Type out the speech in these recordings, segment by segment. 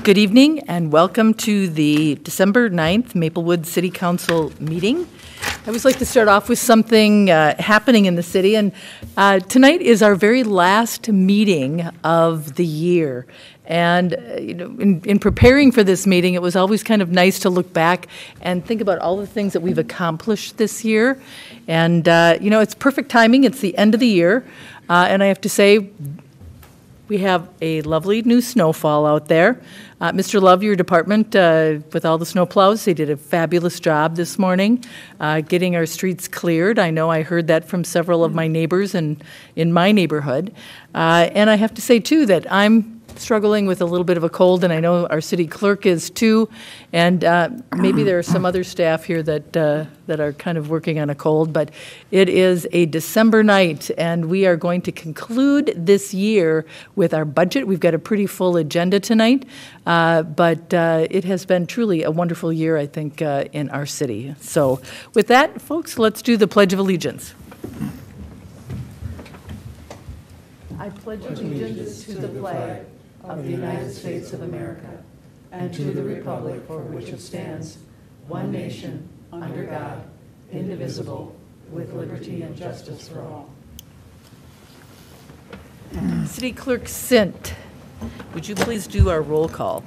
Good evening and welcome to the December 9th Maplewood City Council meeting. I always like to start off with something happening in the city, and tonight is our very last meeting of the year. And in preparing for this meeting, it was always kind of nice to look back and think about all the things that we've accomplished this year. And it's perfect timing. It's the end of the year, and I have to say, we have a lovely new snowfall out there. Mr. Love, your department, with all the snow plows, they did a fabulous job this morning getting our streets cleared. I know I heard that from several of my neighbors in my neighborhood. And I have to say, too, that I'm struggling with a little bit of a cold, and I know our city clerk is, too. And maybe there are some other staff here that are kind of working on a cold. But it is a December night, and we are going to conclude this year with our budget. We've got a pretty full agenda tonight. But it has been truly a wonderful year, I think, in our city. So with that, folks, let's do the Pledge of Allegiance. I pledge allegiance to the flag of the United States of America and to the republic for which it stands, one nation, under God, indivisible, with liberty and justice for all. City Clerk Sint, would you please do our roll call?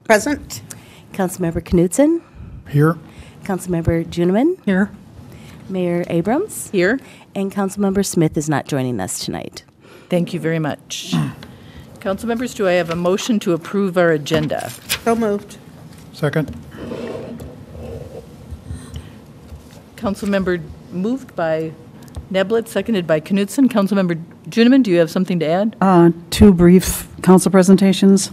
Present. Councilmember Knudsen. Here. Councilmember Juniman. Here. Mayor Abrams. Here. And Councilmember Smith is not joining us tonight. Thank you very much. Council members, do I have a motion to approve our agenda? So moved. Second. Councilmember moved by Neblett, seconded by Knudsen. Councilmember Juniman, do you have something to add? Two brief council presentations.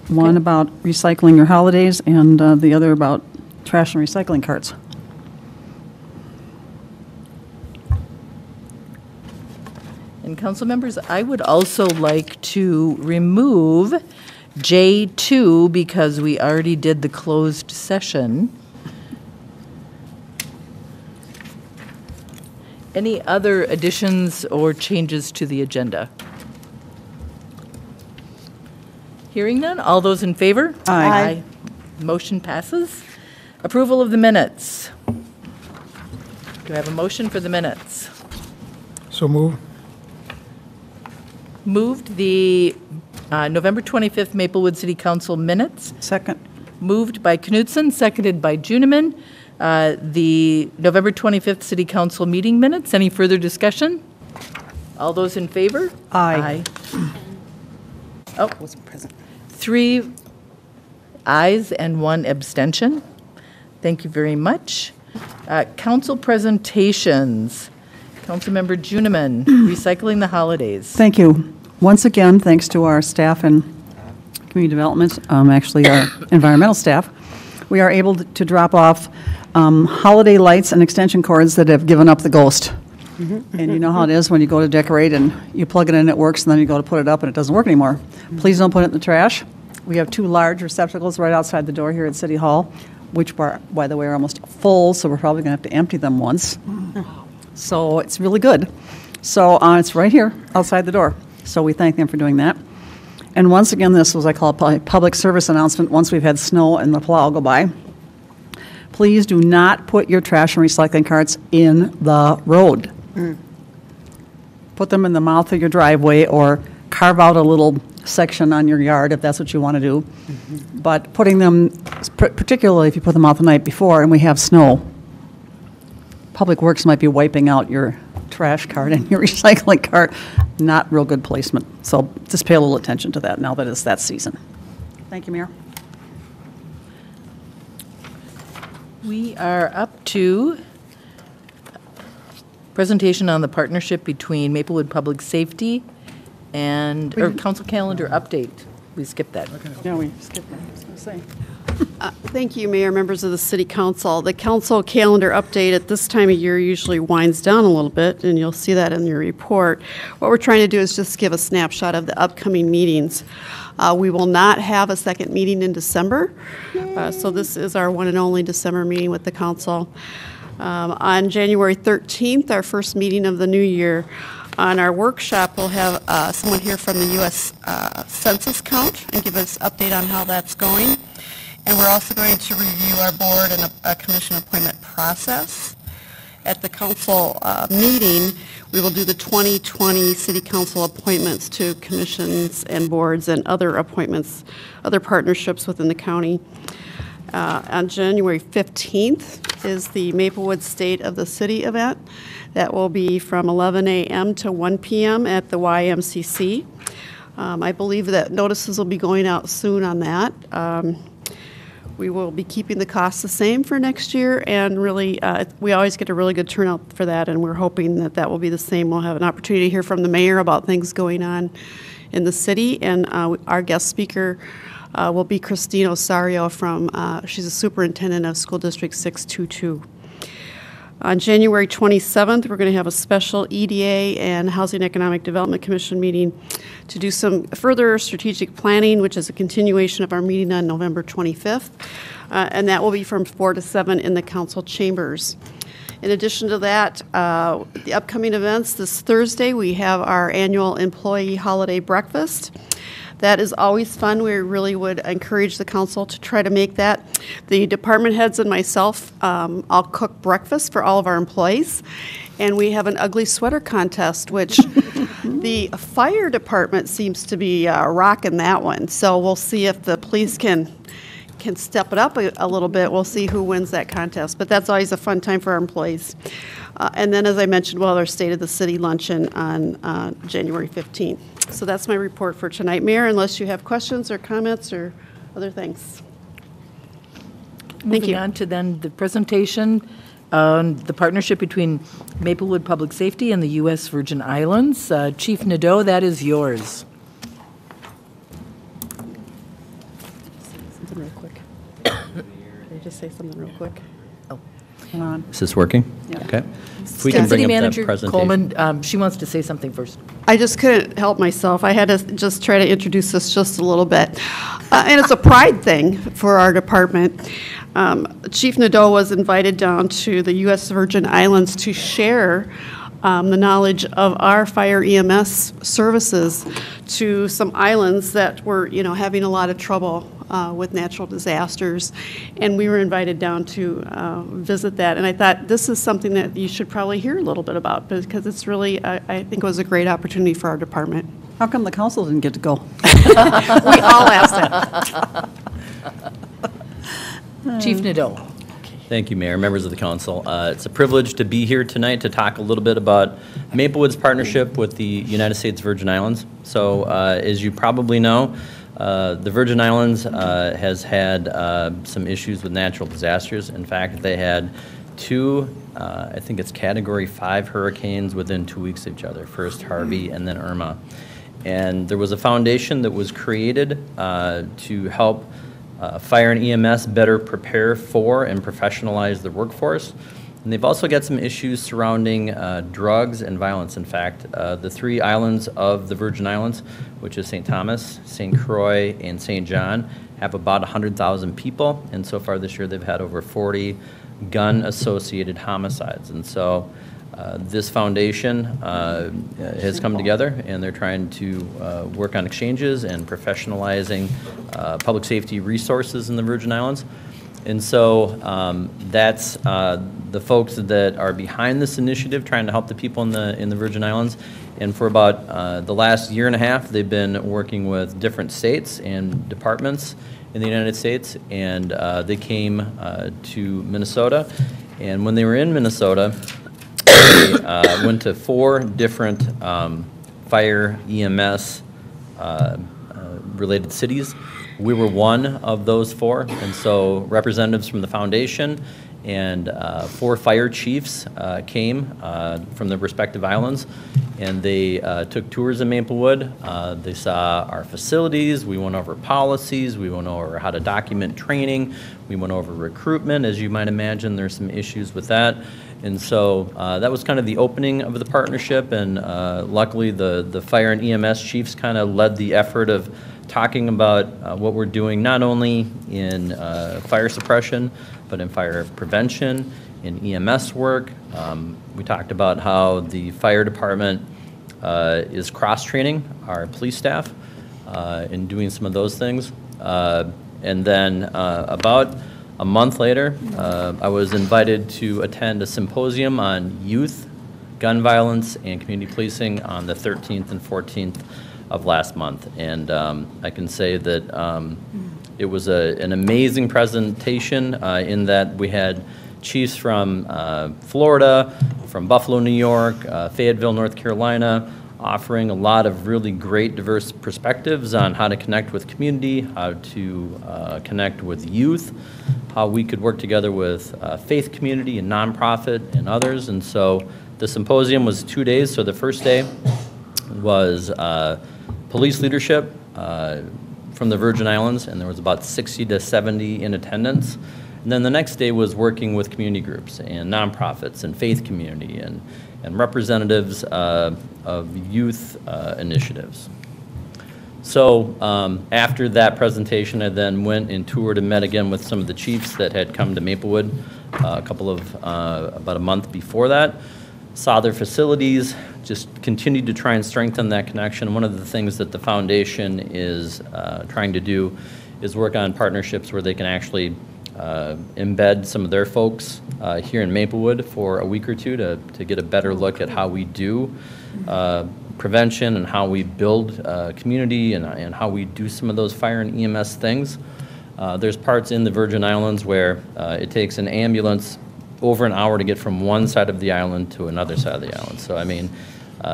One about recycling your holidays, and the other about trash and recycling carts. And council members, I would also like to remove J2 because we already did the closed session. Any other additions or changes to the agenda? Hearing none, all those in favor? Aye. Motion passes. Approval of the minutes. Do I have a motion for the minutes? So move. Moved the November 25th Maplewood City Council minutes. Second. Moved by Knudsen, seconded by Juniman. The November 25th City Council meeting minutes. Any further discussion? All those in favor? Aye. Oh, Wasn't present. 3 ayes and 1 abstention. Thank you very much. Council presentations. Councilmember Juniman, recycling the holidays. Thank you. Once again, thanks to our staff and community development, actually our environmental staff, we are able to drop off holiday lights and extension cords that have given up the ghost. And you know how it is when you go to decorate and you plug it in, it works, and then you go to put it up and it doesn't work anymore. Please don't put it in the trash. We have 2 large receptacles right outside the door here at City Hall, which, by the way, are almost full, so we're probably going to have to empty them once. So it's really good. So it's right here outside the door. So we thank them for doing that. And once again, this was, I call it a public service announcement once we've had snow and the plow go by. Please do not put your trash and recycling carts in the road. Put them in the mouth of your driveway or carve out a little section on your yard if that's what you want to do. But putting them, particularly if you put them out the night before and we have snow, Public Works might be wiping out your trash cart and your recycling cart. Not real good placement. So just pay a little attention to that now that it's that season. Thank you, Mayor. We are up to presentation on the partnership between Maplewood Public Safety and, or council calendar update. We skipped that. Yeah, we skipped that. I was going to say. Thank you, Mayor, members of the City Council. The council calendar update at this time of year usually winds down a little bit, and you'll see that in your report. What we're trying to do is just give a snapshot of the upcoming meetings. We will not have a second meeting in December, so this is our one and only December meeting with the council. On January 13th, our first meeting of the new year, On our workshop, we'll have someone here from the U.S. Census count and give us an update on how that's going. And we're also going to review our board and a commission appointment process. At the council meeting, we will do the 2020 city council appointments to commissions and boards and other appointments, other partnerships within the county. On January 15th is the Maplewood State of the City event. That will be from 11 a.m. to 1 p.m. at the YMCC. I believe that notices will be going out soon on that. We will be keeping the costs the same for next year, and really, we always get a really good turnout for that, and we're hoping that that will be the same. We'll have an opportunity to hear from the mayor about things going on in the city, and our guest speaker will be Christine Osario from, she's a superintendent of School District 622. On January 27th, we're going to have a special EDA and Housing Economic Development Commission meeting to do some further strategic planning, which is a continuation of our meeting on November 25th, and that will be from 4 to 7 in the council chambers. In addition to that, the upcoming events, this Thursday, we have our annual employee holiday breakfast. That is always fun. We really would encourage the council to try to make that. The department heads and myself, I'll cook breakfast for all of our employees. And we have an ugly sweater contest, which the fire department seems to be rocking that one. So we'll see if the police can step it up a little bit. We'll see who wins that contest. But that's always a fun time for our employees. And then, as I mentioned, we'll have our State of the City luncheon on January 15th. So that's my report for tonight. Mayor, unless you have questions or comments or other things. Thank Moving you. on to then the presentation on the partnership between Maplewood Public Safety and the U.S. Virgin Islands. Chief Nadeau, that is yours. Something real quick. Can I just say something real quick? Come on. Is this working? Yeah. Okay. If we can City bring up Manager that presentation. Coleman, she wants to say something first. I just couldn't help myself. I had to just try to introduce this just a little bit. And it's a pride thing for our department. Chief Nadeau was invited down to the U.S. Virgin Islands to share the knowledge of our fire EMS services to some islands that were, having a lot of trouble with natural disasters, and we were invited down to visit that. And I thought this is something that you should probably hear a little bit about, because it's really, I think it was a great opportunity for our department. How come the council didn't get to go? We all asked that. Chief Nadeau. Thank you, Mayor, members of the council. It's a privilege to be here tonight to talk a little bit about Maplewood's partnership with the United States Virgin Islands. So, as you probably know, the Virgin Islands has had some issues with natural disasters. In fact, they had two, I think it's Category 5 hurricanes within 2 weeks of each other, first Harvey and then Irma. And there was a foundation that was created to help fire and EMS better prepare for and professionalize the workforce. And they've also got some issues surrounding drugs and violence. In fact, the 3 islands of the Virgin Islands, which is St. Thomas, St. Croix, and St. John, have about 100,000 people. And so far this year, they've had over 40 gun-associated homicides. And so this foundation has come together, and they're trying to work on exchanges and professionalizing public safety resources in the Virgin Islands. And so that's the folks that are behind this initiative, trying to help the people in the Virgin Islands. And for about the last year and a half, they've been working with different states and departments in the United States, and they came to Minnesota. And when they were in Minnesota, they went to 4 different fire EMS related cities. We were one of those 4, and so representatives from the foundation and 4 fire chiefs came from the respective islands, and they took tours in Maplewood. They saw our facilities. We went over policies. We went over how to document training. We went over recruitment. As you might imagine, there's some issues with that. And so that was kind of the opening of the partnership, and luckily the fire and EMS chiefs kind of led the effort of talking about what we're doing not only in fire suppression, but in fire prevention, in EMS work. We talked about how the fire department is cross-training our police staff in doing some of those things. And then about a month later, I was invited to attend a symposium on youth, gun violence, and community policing on the 13th and 14th of last month. And I can say that it was an amazing presentation in that we had chiefs from Florida, from Buffalo, New York, Fayetteville, North Carolina, offering a lot of really great diverse perspectives on how to connect with community, how to connect with youth, how we could work together with faith community and nonprofit and others. And so the symposium was 2 days. So the first day was police leadership from the Virgin Islands, and there was about 60 to 70 in attendance. And then the next day was working with community groups and nonprofits and faith community and representatives of youth initiatives. So after that presentation, I then went and toured and met again with some of the chiefs that had come to Maplewood about a month before that. Saw their facilities, just continued to try and strengthen that connection. One of the things that the foundation is trying to do is work on partnerships where they can actually embed some of their folks here in Maplewood for a week or two to get a better look at how we do prevention and how we build community and how we do some of those fire and EMS things. There's parts in the Virgin Islands where it takes an ambulance over an hour to get from one side of the island to another side of the island. So I mean,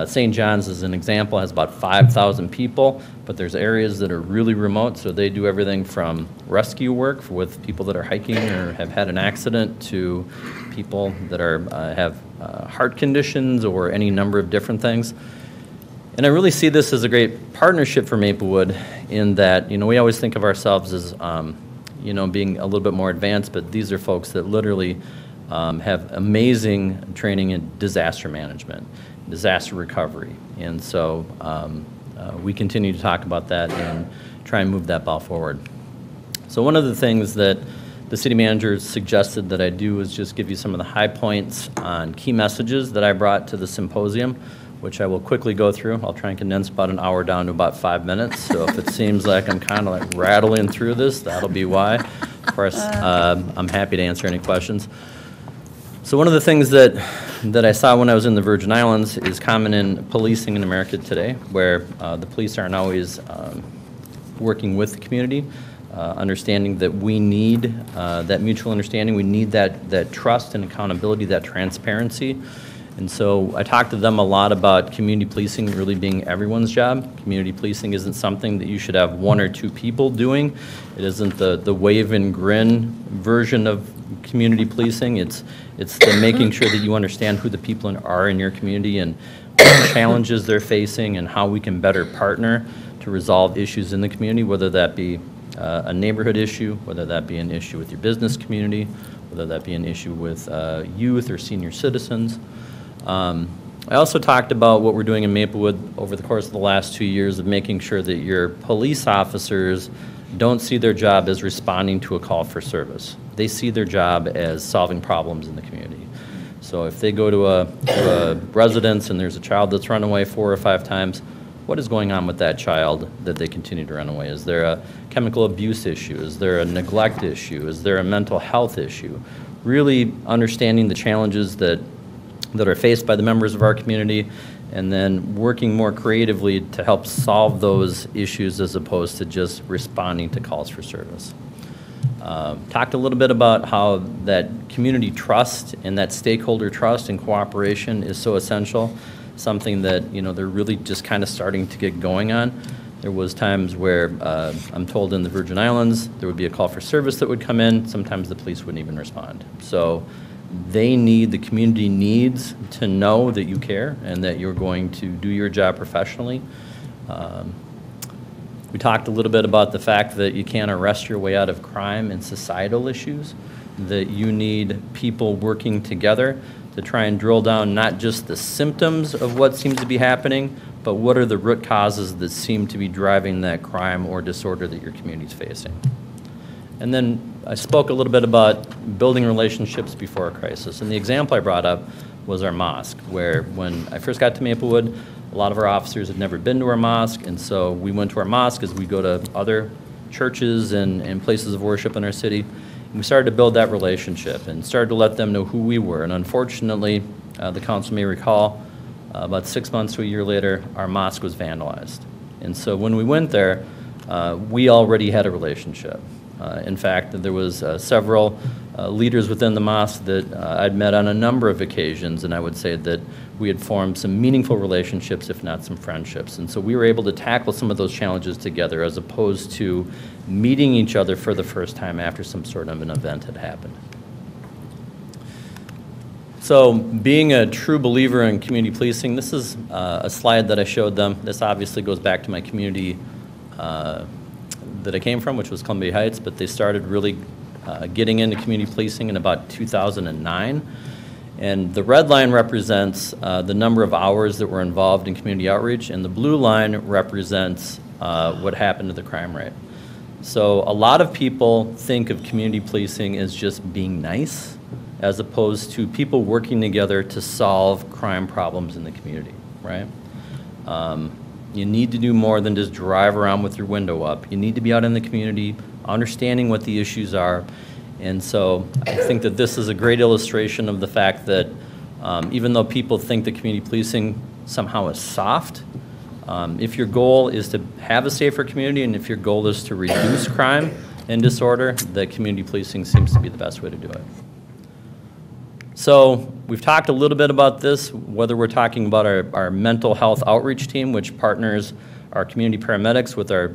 St. John's, as an example, has about 5,000 people, but there's areas that are really remote, so they do everything from rescue work with people that are hiking or have had an accident to people that have heart conditions or any number of different things. And I really see this as a great partnership for Maplewood in that, we always think of ourselves as, being a little bit more advanced, but these are folks that literally have amazing training in disaster management, disaster recovery. And so we continue to talk about that and try and move that ball forward. So one of the things that the city manager suggested that I do is just give you some of the high points on key messages that I brought to the symposium, which I will quickly go through. I'll try and condense about an hour down to about 5 minutes. So if it seems like I'm kind of like rattling through this, that'll be why. Of course, I'm happy to answer any questions. So one of the things that I saw when I was in the Virgin Islands is common in policing in America today, where the police aren't always working with the community, understanding that we need that mutual understanding, we need that trust and accountability, that transparency. And so I talked to them a lot about community policing really being everyone's job. Community policing isn't something that you should have one or two people doing. It isn't the wave and grin version of community policing. It's the making sure that you understand who the people are in your community and what challenges they're facing and how we can better partner to resolve issues in the community, whether that be a neighborhood issue, whether that be an issue with your business community, whether that be an issue with youth or senior citizens. I also talked about what we're doing in Maplewood over the course of the last 2 years of making sure that your police officers don't see their job as responding to a call for service. They see their job as solving problems in the community. So if they go to a residence and there's a child that's run away 4 or 5 times, what is going on with that child that they continue to run away? Is there a chemical abuse issue? Is there a neglect issue? Is there a mental health issue? Really understanding the challenges that are faced by the members of our community, and then working more creatively to help solve those issues as opposed to just responding to calls for service. Talked a little bit about how that community trust and that stakeholder trust and cooperation is so essential, something that they're really just kind of starting to get going on. There was times where I'm told in the Virgin Islands there would be a call for service that would come in. Sometimes the police wouldn't even respond. So the community needs to know that you care and that you're going to do your job professionally. We talked a little bit about the fact that you can't arrest your way out of crime and societal issues, that you need people working together to try and drill down not just the symptoms of what seems to be happening, but what are the root causes that seem to be driving that crime or disorder that your community is facing. And then I spoke a little bit about building relationships before a crisis. And the example I brought up was our mosque, where when I first got to Maplewood, A lot of our officers had never been to our mosque, and so we went to our mosque as we go to other churches and places of worship in our city. And we started to build that relationship and started to let them know who we were. And unfortunately, the council may recall, about 6 months to a year later, our mosque was vandalized. And so when we went there, we already had a relationship. In fact, there was several leaders within the mosque that I'd met on a number of occasions, and I would say that we had formed some meaningful relationships, if not some friendships. And so we were able to tackle some of those challenges together as opposed to meeting each other for the first time after some sort of an event had happened. So being a true believer in community policing, this is a slide that I showed them. This obviously goes back to my community that I came from, which was Columbia Heights, but they started really getting into community policing in about 2009. And the red line represents the number of hours that were involved in community outreach, and the blue line represents what happened to the crime rate. So a lot of people think of community policing as just being nice, as opposed to people working together to solve crime problems in the community, right? You need to do more than just drive around with your window up. You need to be out in the community, understanding what the issues are. And so I think that this is a great illustration of the fact that even though people think that community policing somehow is soft, if your goal is to have a safer community and if your goal is to reduce crime and disorder, that community policing seems to be the best way to do it. So we've talked a little bit about this, whether we're talking about our mental health outreach team, which partners our community paramedics with our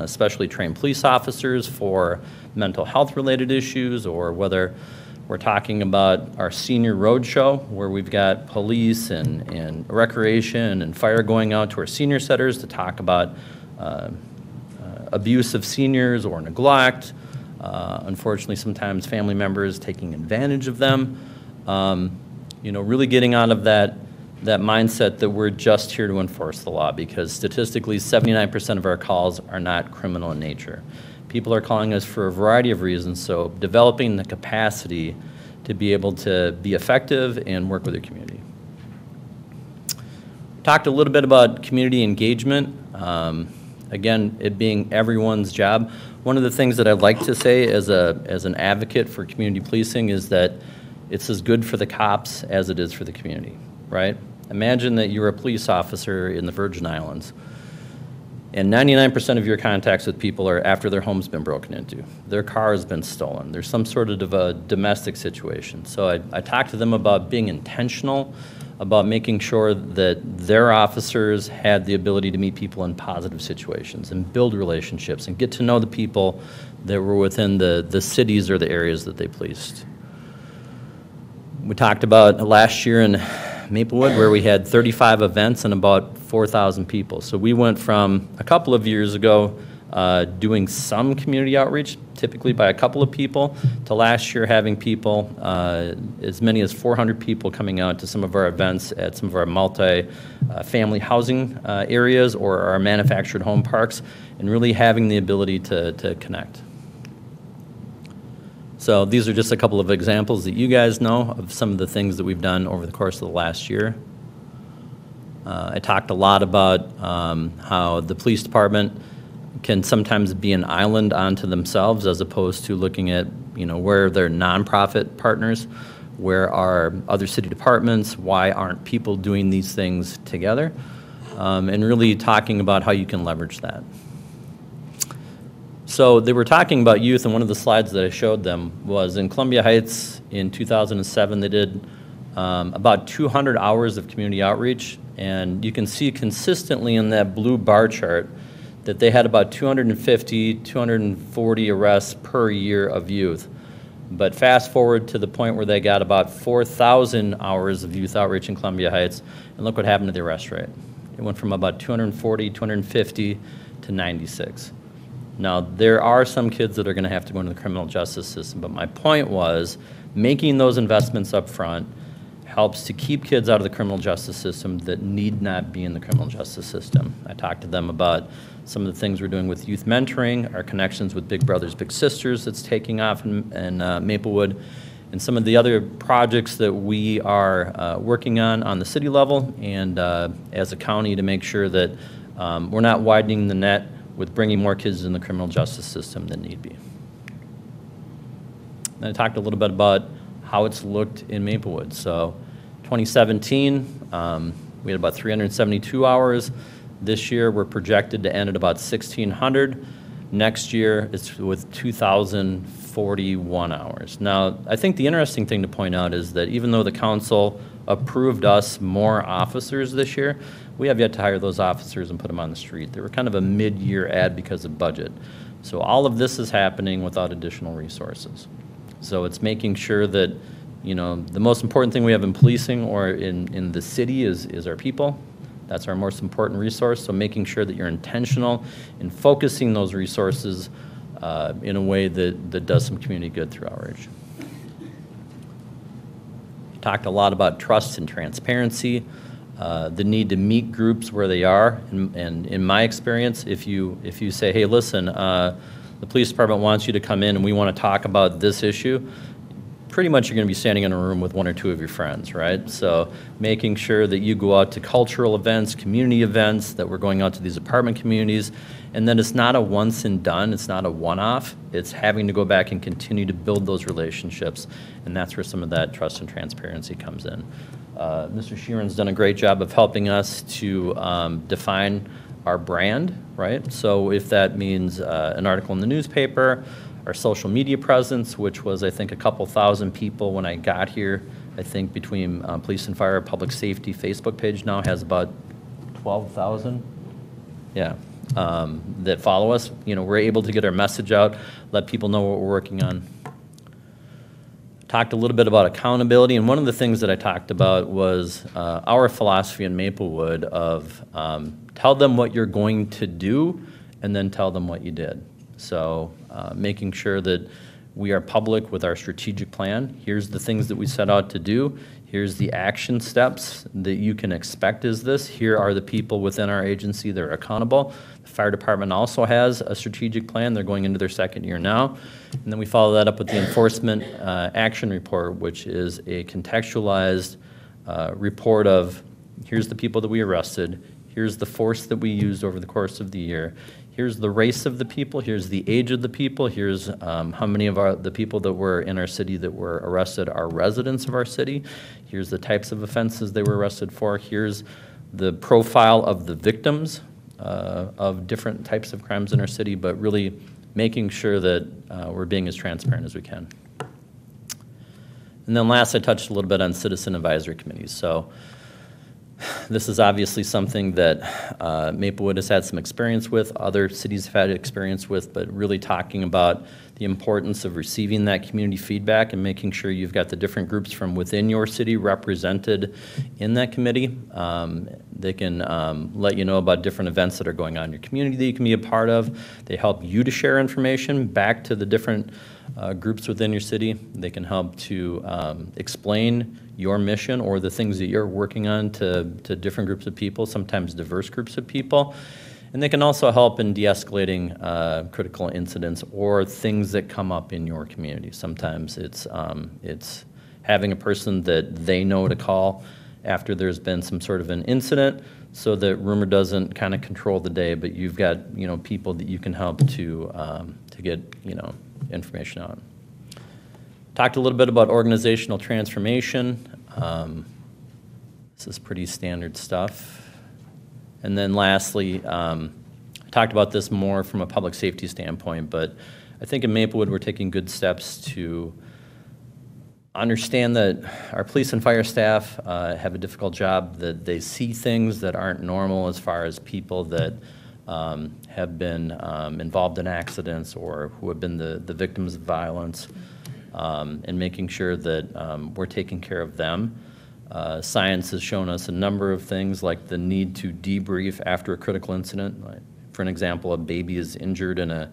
specially trained police officers for mental health related issues, or whether we're talking about our senior road show, where we've got police and recreation and fire going out to our senior centers to talk about abuse of seniors or neglect. Unfortunately, sometimes family members taking advantage of them. You know, really getting out of that mindset that we're just here to enforce the law, because statistically 79% of our calls are not criminal in nature. People are calling us for a variety of reasons, so developing the capacity to be able to be effective and work with your community. Talked a little bit about community engagement. Again, it being everyone's job. One of the things that I'd like to say as an advocate for community policing is that it's as good for the cops as it is for the community, right? Imagine that you're a police officer in the Virgin Islands, and 99% of your contacts with people are after their home's been broken into, their car has been stolen, there's some sort of a domestic situation. So I talked to them about being intentional, about making sure that their officers had the ability to meet people in positive situations and build relationships and get to know the people that were within the cities or the areas that they policed. We talked about last year in Maplewood, where we had 35 events and about 4,000 people. So we went from a couple of years ago doing some community outreach, typically by a couple of people, to last year having people, as many as 400 people coming out to some of our events at some of our multi-family housing areas or our manufactured home parks, and really having the ability to connect. So these are just a couple of examples that you guys know of some of the things that we've done over the course of the last year. I talked a lot about how the police department can sometimes be an island unto themselves, as opposed to looking at, you know, where are their nonprofit partners, where are other city departments, why aren't people doing these things together, and really talking about how you can leverage that. So they were talking about youth, and one of the slides that I showed them was in Columbia Heights in 2007, they did about 200 hours of community outreach, and you can see consistently in that blue bar chart that they had about 250, 240 arrests per year of youth. But fast forward to the point where they got about 4,000 hours of youth outreach in Columbia Heights, and look what happened to the arrest rate. It went from about 240, 250 to 96. Now, there are some kids that are going to have to go into the criminal justice system, but my point was making those investments up front helps to keep kids out of the criminal justice system that need not be in the criminal justice system. I talked to them about some of the things we're doing with youth mentoring, our connections with Big Brothers Big Sisters that's taking off in Maplewood, and some of the other projects that we are working on the city level and as a county to make sure that we're not widening the net with bringing more kids in the criminal justice system than need be. Then I talked a little bit about how it's looked in Maplewood. So 2017, we had about 372 hours. This year, we're projected to end at about 1,600. Next year, it's with 2,041 hours. Now, I think the interesting thing to point out is that even though the council approved us more officers this year, we have yet to hire those officers and put them on the street. They were kind of a mid-year ad because of budget. So all of this is happening without additional resources. So it's making sure that, you know, the most important thing we have in policing or in the city is our people. That's our most important resource. So making sure that you're intentional in focusing those resources in a way that does some community good through outreach. Talked a lot about trust and transparency, the need to meet groups where they are. And in my experience, if you say, hey, listen, the police department wants you to come in and we want to talk about this issue, pretty much you're going to be standing in a room with one or two of your friends, right? So making sure that you go out to cultural events, community events, that we're going out to these apartment communities, and then it's not a once and done, it's not a one-off, it's having to go back and continue to build those relationships, and that's where some of that trust and transparency comes in. Mr. Sheeran's done a great job of helping us to define our brand, right? So if that means an article in the newspaper, our social media presence, which was, I think, a couple thousand people when I got here. I think between police and fire, public safety Facebook page now has about 12,000. Yeah, that follow us. You know, we're able to get our message out, let people know what we're working on. Talked a little bit about accountability, and one of the things that I talked about was our philosophy in Maplewood of tell them what you're going to do and then tell them what you did. So making sure that we are public with our strategic plan. Here's the things that we set out to do. Here's the action steps that you can expect is this. Here are the people within our agency that are accountable. The fire department also has a strategic plan. They're going into their second year now. And then we follow that up with the enforcement action report, which is a contextualized report of here's the people that we arrested, here's the force that we used over the course of the year, here's the race of the people, here's the age of the people, here's how many of the people that were in our city that were arrested are residents of our city, here's the types of offenses they were arrested for, here's the profile of the victims of different types of crimes in our city, but really making sure that we're being as transparent as we can. And then last, I touched a little bit on citizen advisory committees. So this is obviously something that Maplewood has had some experience with, other cities have had experience with, but really talking about the importance of receiving that community feedback and making sure you've got the different groups from within your city represented in that committee. They can let you know about different events that are going on in your community that you can be a part of. They help you to share information back to the different groups within your city. They can help to explain your mission or the things that you're working on to different groups of people, sometimes diverse groups of people. And they can also help in de-escalating critical incidents or things that come up in your community. Sometimes it's having a person that they know to call after there's been some sort of an incident so that rumor doesn't kind of control the day, but you've got, you know, people that you can help to get, you know, information out. Talked a little bit about organizational transformation. This is pretty standard stuff. And then lastly, I talked about this more from a public safety standpoint, but I think in Maplewood we're taking good steps to understand that our police and fire staff have a difficult job, that they see things that aren't normal as far as people that have been involved in accidents or who have been the victims of violence, and making sure that we're taking care of them. Science has shown us a number of things like the need to debrief after a critical incident. Like, for an example, a baby is injured in a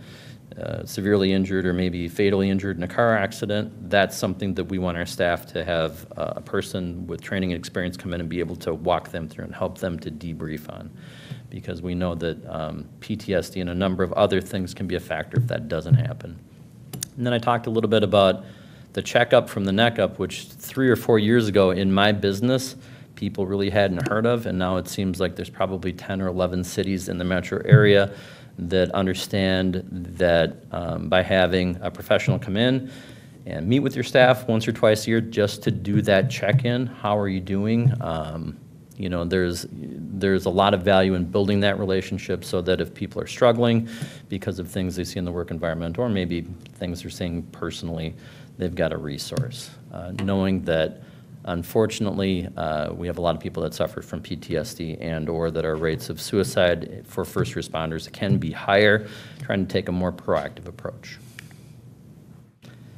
severely injured or maybe fatally injured in a car accident. That's something that we want our staff to have a person with training and experience come in and be able to walk them through and help them to debrief on, because we know that PTSD and a number of other things can be a factor if that doesn't happen. And then I talked a little bit about the checkup from the neck up, which 3 or 4 years ago in my business, people really hadn't heard of, and now it seems like there's probably 10 or 11 cities in the metro area that understand that by having a professional come in and meet with your staff once or twice a year just to do that check-in, how are you doing? You know, there's a lot of value in building that relationship so that if people are struggling because of things they see in the work environment or maybe things they're seeing personally, they've got a resource. Knowing that, unfortunately, we have a lot of people that suffer from PTSD and or that our rates of suicide for first responders can be higher, trying to take a more proactive approach.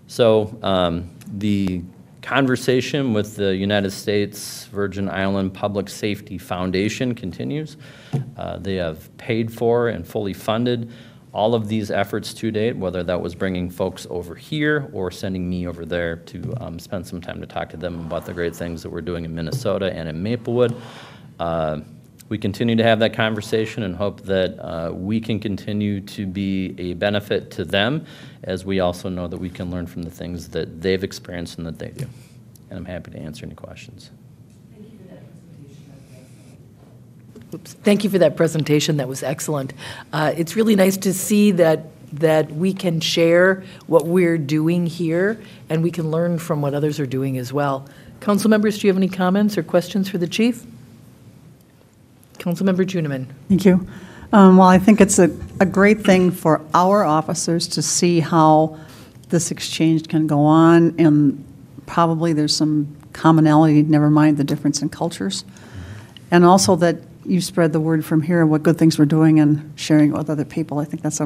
So the conversation with the United States Virgin Island Public Safety Foundation continues. They have paid for and fully funded all of these efforts to date, whether that was bringing folks over here or sending me over there to spend some time to talk to them about the great things that we're doing in Minnesota and in Maplewood. We continue to have that conversation and hope that we can continue to be a benefit to them, as we also know that we can learn from the things that they've experienced and that they do. And I'm happy to answer any questions. Thank you for that presentation. That was excellent. It's really nice to see that we can share what we're doing here and we can learn from what others are doing as well. Council members, do you have any comments or questions for the chief? Councilmember Juniman. Thank you. Well, I think it's a great thing for our officers to see how this exchange can go on, and probably there's some commonality, never mind the difference in cultures. And also that you spread the word from here, what good things we're doing and sharing it with other people. I think that's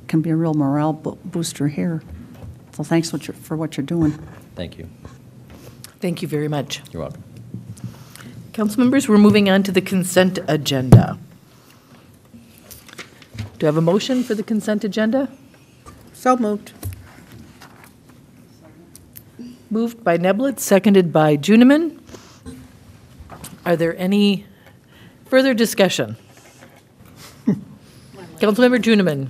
can be a real morale booster here. So thanks for what you're doing. Thank you. Thank you very much. You're welcome. Council members, we're moving on to the consent agenda. Do I have a motion for the consent agenda? So moved. Moved by Neblett, seconded by Juniman. Are there any further discussion? Councilmember Juniman.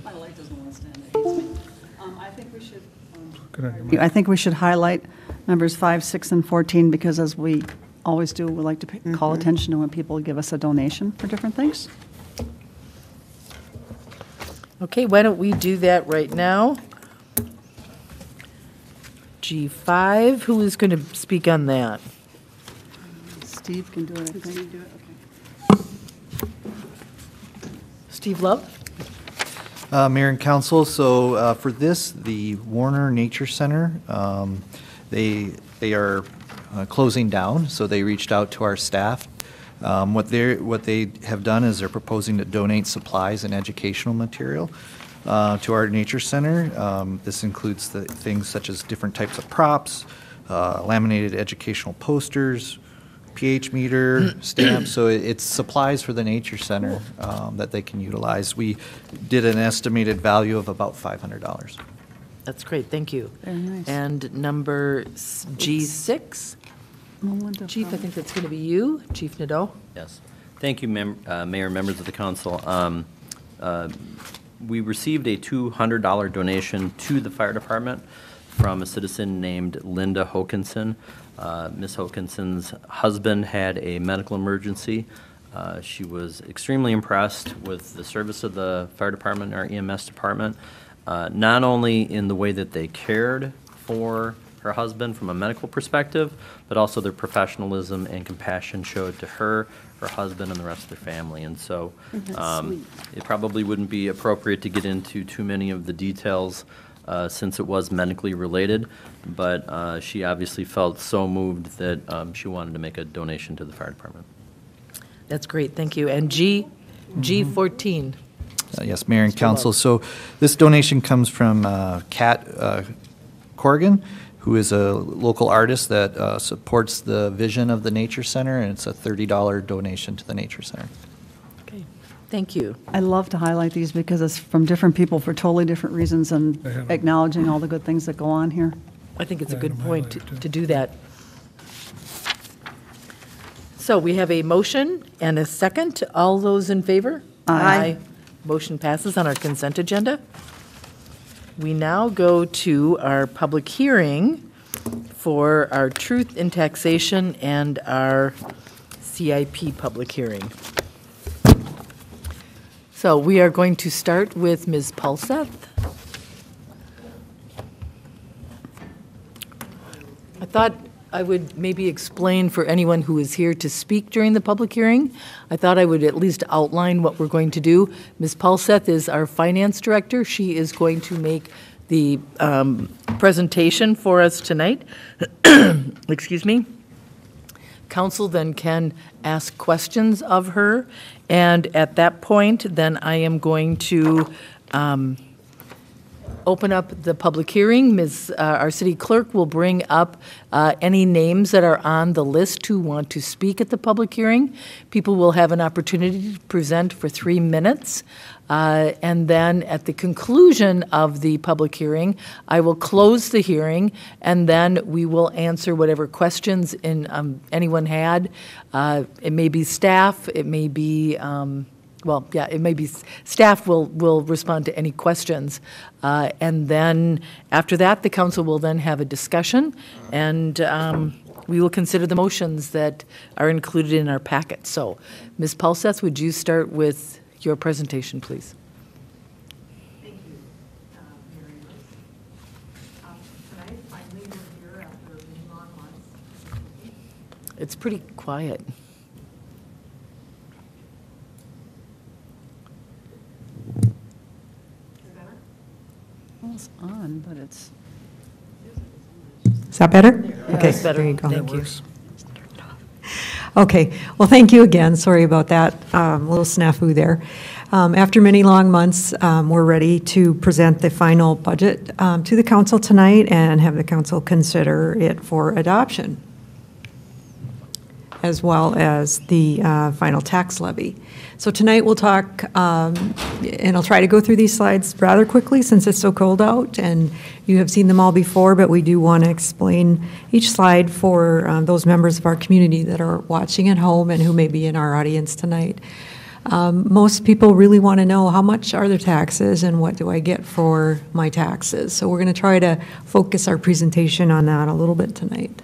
I think we should highlight numbers 5, 6, and 14 because, as we always do, we like to call attention to when people give us a donation for different things. Okay, why don't we do that right now? G5, who is going to speak on that? Steve can do it, I think. Steve Love? Mayor and Council, so for this, the Warner Nature Center, they are closing down, so they reached out to our staff. What they have done is they're proposing to donate supplies and educational material to our nature center. This includes the things such as different types of props, laminated educational posters, pH meter, stamps. So it's supplies for the nature center that they can utilize. We did an estimated value of about $500. That's great, thank you. Very nice. And number G6? Chief, I think that's going to be you, Chief Nadeau. Yes. Thank you, Mayor, members of the council. We received a $200 donation to the fire department from a citizen named Linda Hokinson. Ms. Hokinson's husband had a medical emergency. She was extremely impressed with the service of the fire department, our EMS department, not only in the way that they cared for her husband from a medical perspective, but also their professionalism and compassion showed to her husband, and the rest of their family. And so it probably wouldn't be appropriate to get into too many of the details since it was medically related, but she obviously felt so moved that she wanted to make a donation to the fire department. That's great, thank you. And G14. Yes, Mayor and Council. So this donation comes from Kat Corrigan, who is a local artist that supports the vision of the Nature Center, and it's a $30 donation to the Nature Center. Okay, thank you. I love to highlight these because it's from different people for totally different reasons and acknowledging all the good things that go on here. I think it's a good point to do that. So we have a motion and a second. All those in favor? Aye. Motion passes on our consent agenda. We now go to our public hearing for our Truth in Taxation and our CIP public hearing. So we are going to start with Ms. Pulseth. I thought I would maybe explain for anyone who is here to speak during the public hearing. I thought I would at least outline what we're going to do. Ms. Pulseth is our finance director. She is going to make the presentation for us tonight. Excuse me. Council then can ask questions of her, and at that point, then I am going to open up the public hearing. Our city clerk will bring up any names that are on the list who want to speak at the public hearing. People will have an opportunity to present for 3 minutes. And then at the conclusion of the public hearing, I will close the hearing, and then we will answer whatever questions anyone had. It may be staff, it may be it may be staff will respond to any questions. And then after that, the council will then have a discussion, and we will consider the motions that are included in our packet. So, Ms. Pulseth, would you start with your presentation, please? Thank you, Mary Rose. Tonight, finally, we're here after many long months. It's pretty quiet. Well, it's on, but it's. Is that better? Okay, That's better. there you go. Thank you. Okay, well, thank you again. Sorry about that little snafu there. After many long months, we're ready to present the final budget to the council tonight and have the council consider it for adoption, as well as the final tax levy. So tonight we'll talk, and I'll try to go through these slides rather quickly since it's so cold out, and you have seen them all before, but we do want to explain each slide for those members of our community that are watching at home and who may be in our audience tonight. Most people really want to know how much are their taxes and what do I get for my taxes. So we're going to try to focus our presentation on that a little bit tonight.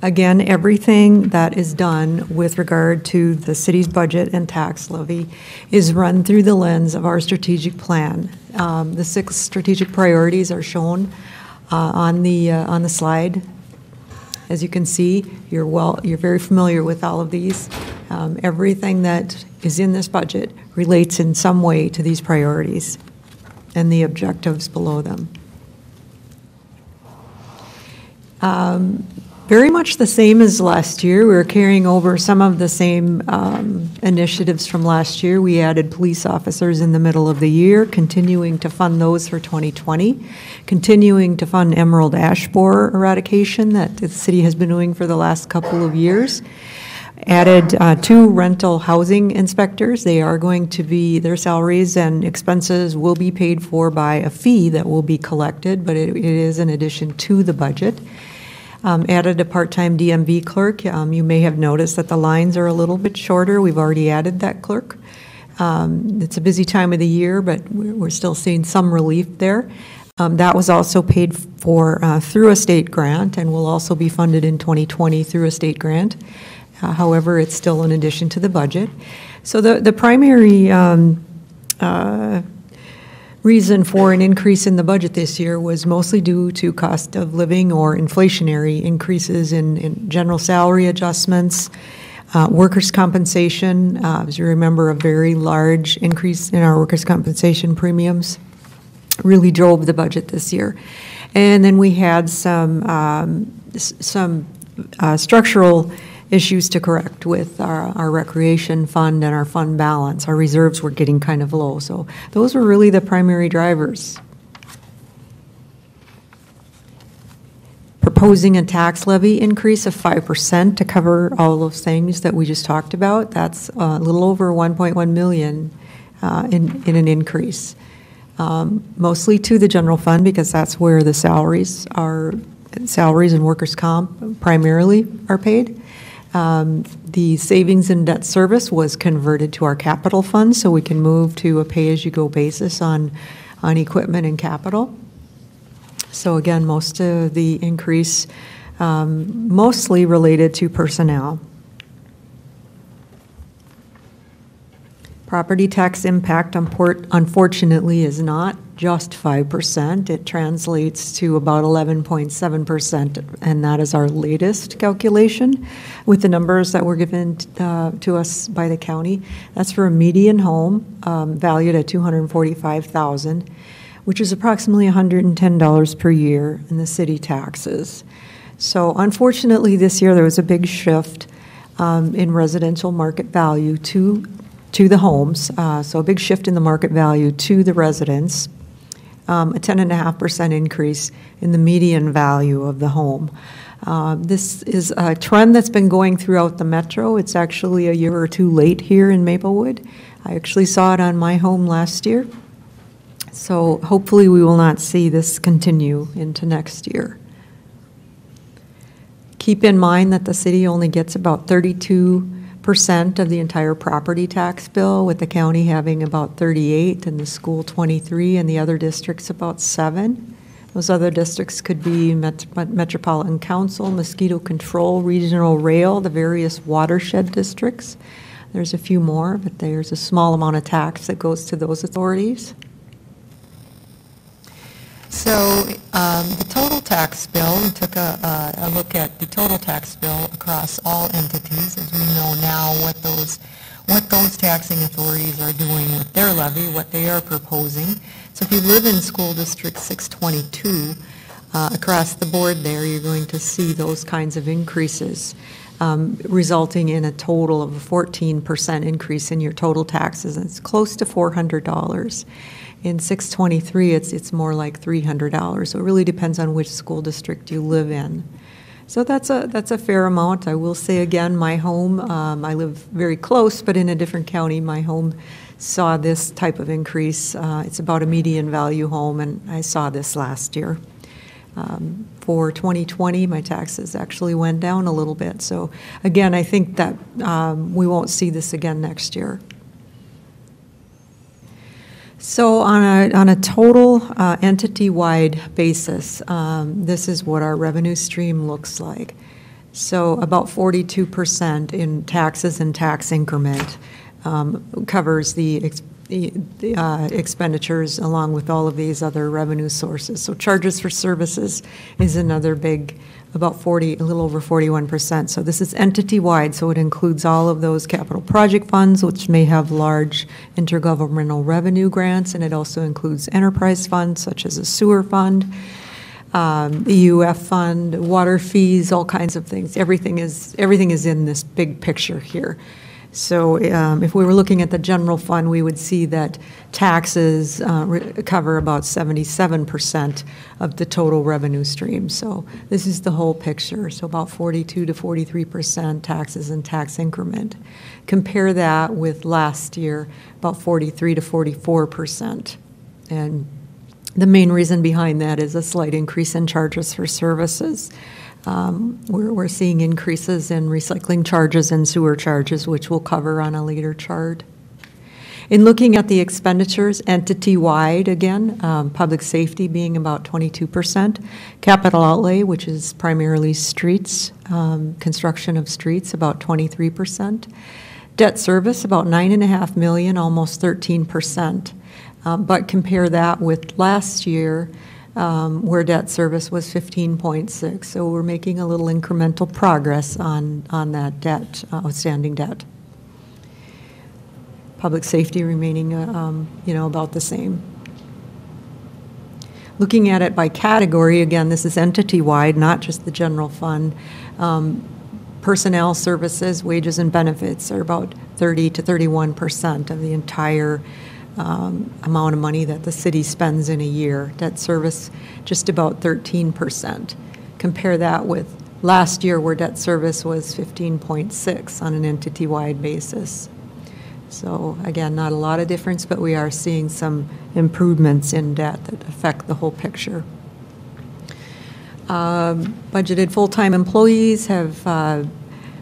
Again, everything that is done with regard to the city's budget and tax levy is run through the lens of our strategic plan. The 6 strategic priorities are shown on the slide. As you can see, you're very familiar with all of these. Everything that is in this budget relates in some way to these priorities and the objectives below them. Very much the same as last year. We're carrying over some of the same initiatives from last year. We added police officers in the middle of the year, continuing to fund those for 2020, continuing to fund emerald ash borer eradication that the city has been doing for the last couple of years. Added 2 rental housing inspectors. They are going to be, their salaries and expenses will be paid for by a fee that will be collected, but it is in addition to the budget. Added a part-time DMV clerk. You may have noticed that the lines are a little bit shorter. We've already added that clerk. It's a busy time of the year, but we're still seeing some relief there. That was also paid for through a state grant and will also be funded in 2020 through a state grant. However, it's still in addition to the budget. So the primary reason for an increase in the budget this year was mostly due to cost of living or inflationary increases in general salary adjustments, workers' compensation. As you remember, a very large increase in our workers' compensation premiums really drove the budget this year. And then we had some structural issues to correct with our recreation fund and our fund balance. Our reserves were getting kind of low. So those were really the primary drivers. Proposing a tax levy increase of 5% to cover all those things that we just talked about. That's a little over 1.1 million in an increase. Mostly to the general fund because that's where the salaries and workers' comp primarily are paid. The savings and debt service was converted to our capital fund, so we can move to a pay-as-you-go basis on equipment and capital. So again, most of the increase mostly related to personnel. Property tax impact, unfortunately, is not just 5%. It translates to about 11.7%, and that is our latest calculation with the numbers that were given to us by the county. That's for a median home valued at $245,000, which is approximately $110 per year in the city taxes. So unfortunately, this year there was a big shift in residential market value to the homes, so a big shift in the market value to the residents, a 10.5% increase in the median value of the home. This is a trend that's been going throughout the metro. It's actually a year or two late here in Maplewood. I actually saw it on my home last year. So hopefully we will not see this continue into next year. Keep in mind that the city only gets about 32% of the entire property tax bill, with the county having about 38 and the school 23 and the other districts about 7. Those other districts could be Metropolitan Council, Mosquito Control, Regional Rail, the various watershed districts. There's a few more, but there's a small amount of tax that goes to those authorities. So the total tax bill, we took a look at the total tax bill across all entities, as we know now what those taxing authorities are doing with their levy, what they are proposing. So if you live in School District 622, across the board there, you're going to see those kinds of increases, resulting in a total of a 14% increase in your total taxes. And it's close to $400. In 623, it's more like $300. So it really depends on which school district you live in. So that's a fair amount. I will say again, my home, I live very close, but in a different county. My home saw this type of increase. It's about a median value home, and I saw this last year. For 2020, my taxes actually went down a little bit. So again, I think that we won't see this again next year. So on a total entity-wide basis, this is what our revenue stream looks like. So about 42% in taxes and tax increment covers the expenditures along with all of these other revenue sources. So charges for services is another big, about a little over 41%. So this is entity-wide, so it includes all of those capital project funds, which may have large intergovernmental revenue grants, and it also includes enterprise funds, such as a sewer fund, EUF fund, water fees, all kinds of things. Everything is in this big picture here. So if we were looking at the general fund, we would see that taxes cover about 77% of the total revenue stream. So this is the whole picture. So about 42 to 43% taxes and tax increment. Compare that with last year, about 43 to 44%. And the main reason behind that is a slight increase in charges for services. We're seeing increases in recycling charges and sewer charges, which we'll cover on a later chart. In looking at the expenditures entity-wide, again, public safety being about 22%, capital outlay, which is primarily streets, construction of streets, about 23%, debt service, about $9.5 million, almost 13%. But compare that with last year, where debt service was 15.6. So we're making a little incremental progress on that debt, outstanding debt. Public safety remaining, about the same. Looking at it by category, again, this is entity-wide, not just the general fund. Personnel services, wages and benefits are about 30 to 31% of the entire amount of money that the city spends in a year. Debt service, just about 13%. Compare that with last year where debt service was 15.6 on an entity-wide basis. So again, not a lot of difference, but we are seeing some improvements in debt that affect the whole picture. Budgeted full-time employees have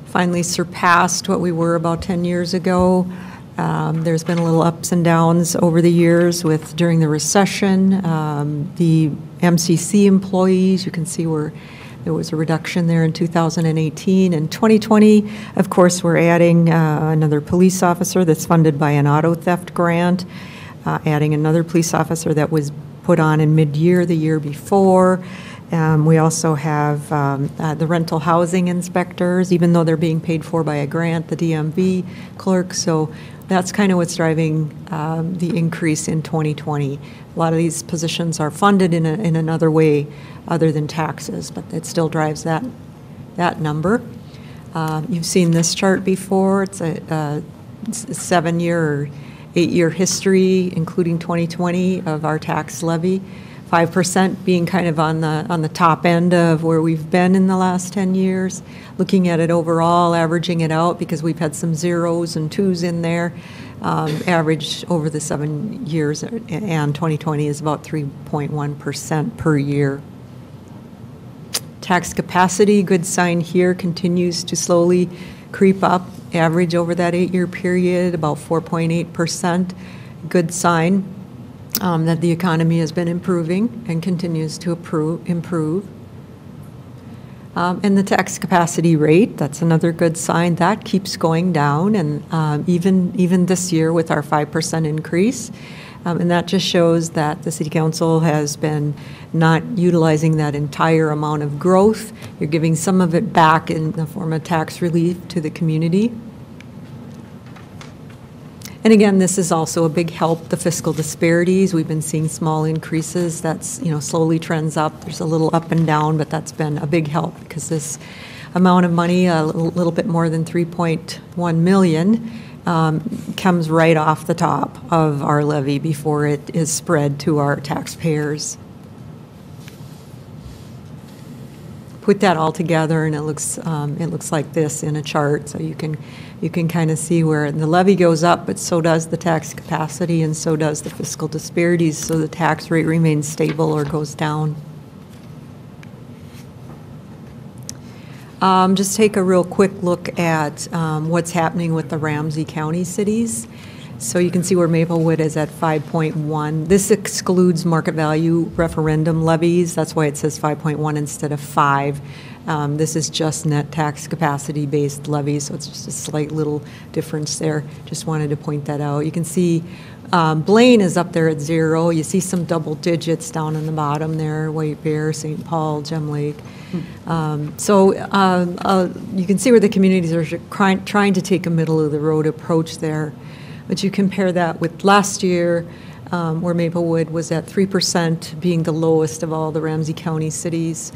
finally surpassed what we were about 10 years ago. There's been a little ups and downs over the years with during the recession. The MCC employees, you can see where there was a reduction there in 2018. And 2020, of course, we're adding another police officer that's funded by an auto theft grant, adding another police officer that was put on in mid-year the year before. We also have the rental housing inspectors, even though they're being paid for by a grant, the DMV clerk. So that's kind of what's driving the increase in 2020. A lot of these positions are funded in another way other than taxes, but it still drives that number. You've seen this chart before. It's a 7-year or 8-year history, including 2020, of our tax levy. 5% being kind of on the top end of where we've been in the last 10 years. Looking at it overall, averaging it out, because we've had some zeros and twos in there, average over the 7 years, and 2020 is about 3.1% per year. Tax capacity, good sign here, continues to slowly creep up. Average over that 8-year period, about 4.8%. Good sign that the economy has been improving and continues to improve. And the tax capacity rate, that's another good sign. That keeps going down, and even this year with our 5% increase. And that just shows that the City Council has been not utilizing that entire amount of growth. You're giving some of it back in the form of tax relief to the community. And again, this is also a big help, the fiscal disparities. We've been seeing small increases. That's, slowly trends up. There's a little up and down, but that's been a big help, because this amount of money, a little bit more than 3.1 million, comes right off the top of our levy before it is spread to our taxpayers. Put that all together, and it looks like this in a chart. So you can kind of see where the levy goes up, but so does the tax capacity, and so does the fiscal disparities. So the tax rate remains stable or goes down. Just take a real quick look at what's happening with the Ramsey County cities. So you can see where Maplewood is at 5.1. This excludes market value referendum levies. That's why it says 5.1 instead of 5. This is just net tax capacity based levies, so it's just a slight little difference there. Just wanted to point that out. You can see Blaine is up there at 0. You see some double digits down in the bottom there, White Bear, St. Paul, Gem Lake. So you can see where the communities are trying to take a middle-of-the-road approach there. But you compare that with last year, where Maplewood was at 3%, being the lowest of all the Ramsey County cities.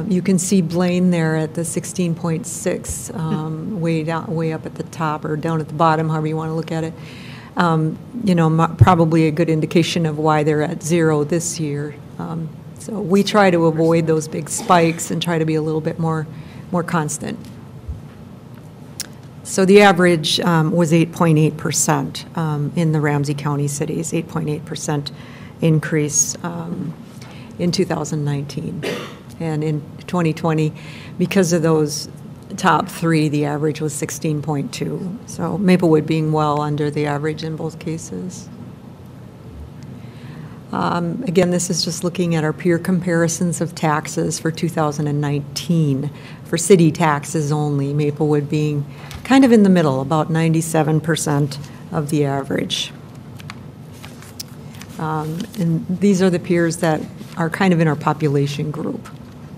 You can see Blaine there at the 16.6, way up at the top, or down at the bottom, however you want to look at it. Probably a good indication of why they're at 0 this year. So we try to avoid those big spikes and try to be a little bit more constant. So the average was 8.8% in the Ramsey County cities, 8.8% increase in 2019. And in 2020, because of those top 3, the average was 16.2. So Maplewood being well under the average in both cases. Again, this is just looking at our peer comparisons of taxes for 2019. For city taxes only, Maplewood being kind of in the middle, about 97% of the average. And these are the peers that are kind of in our population group,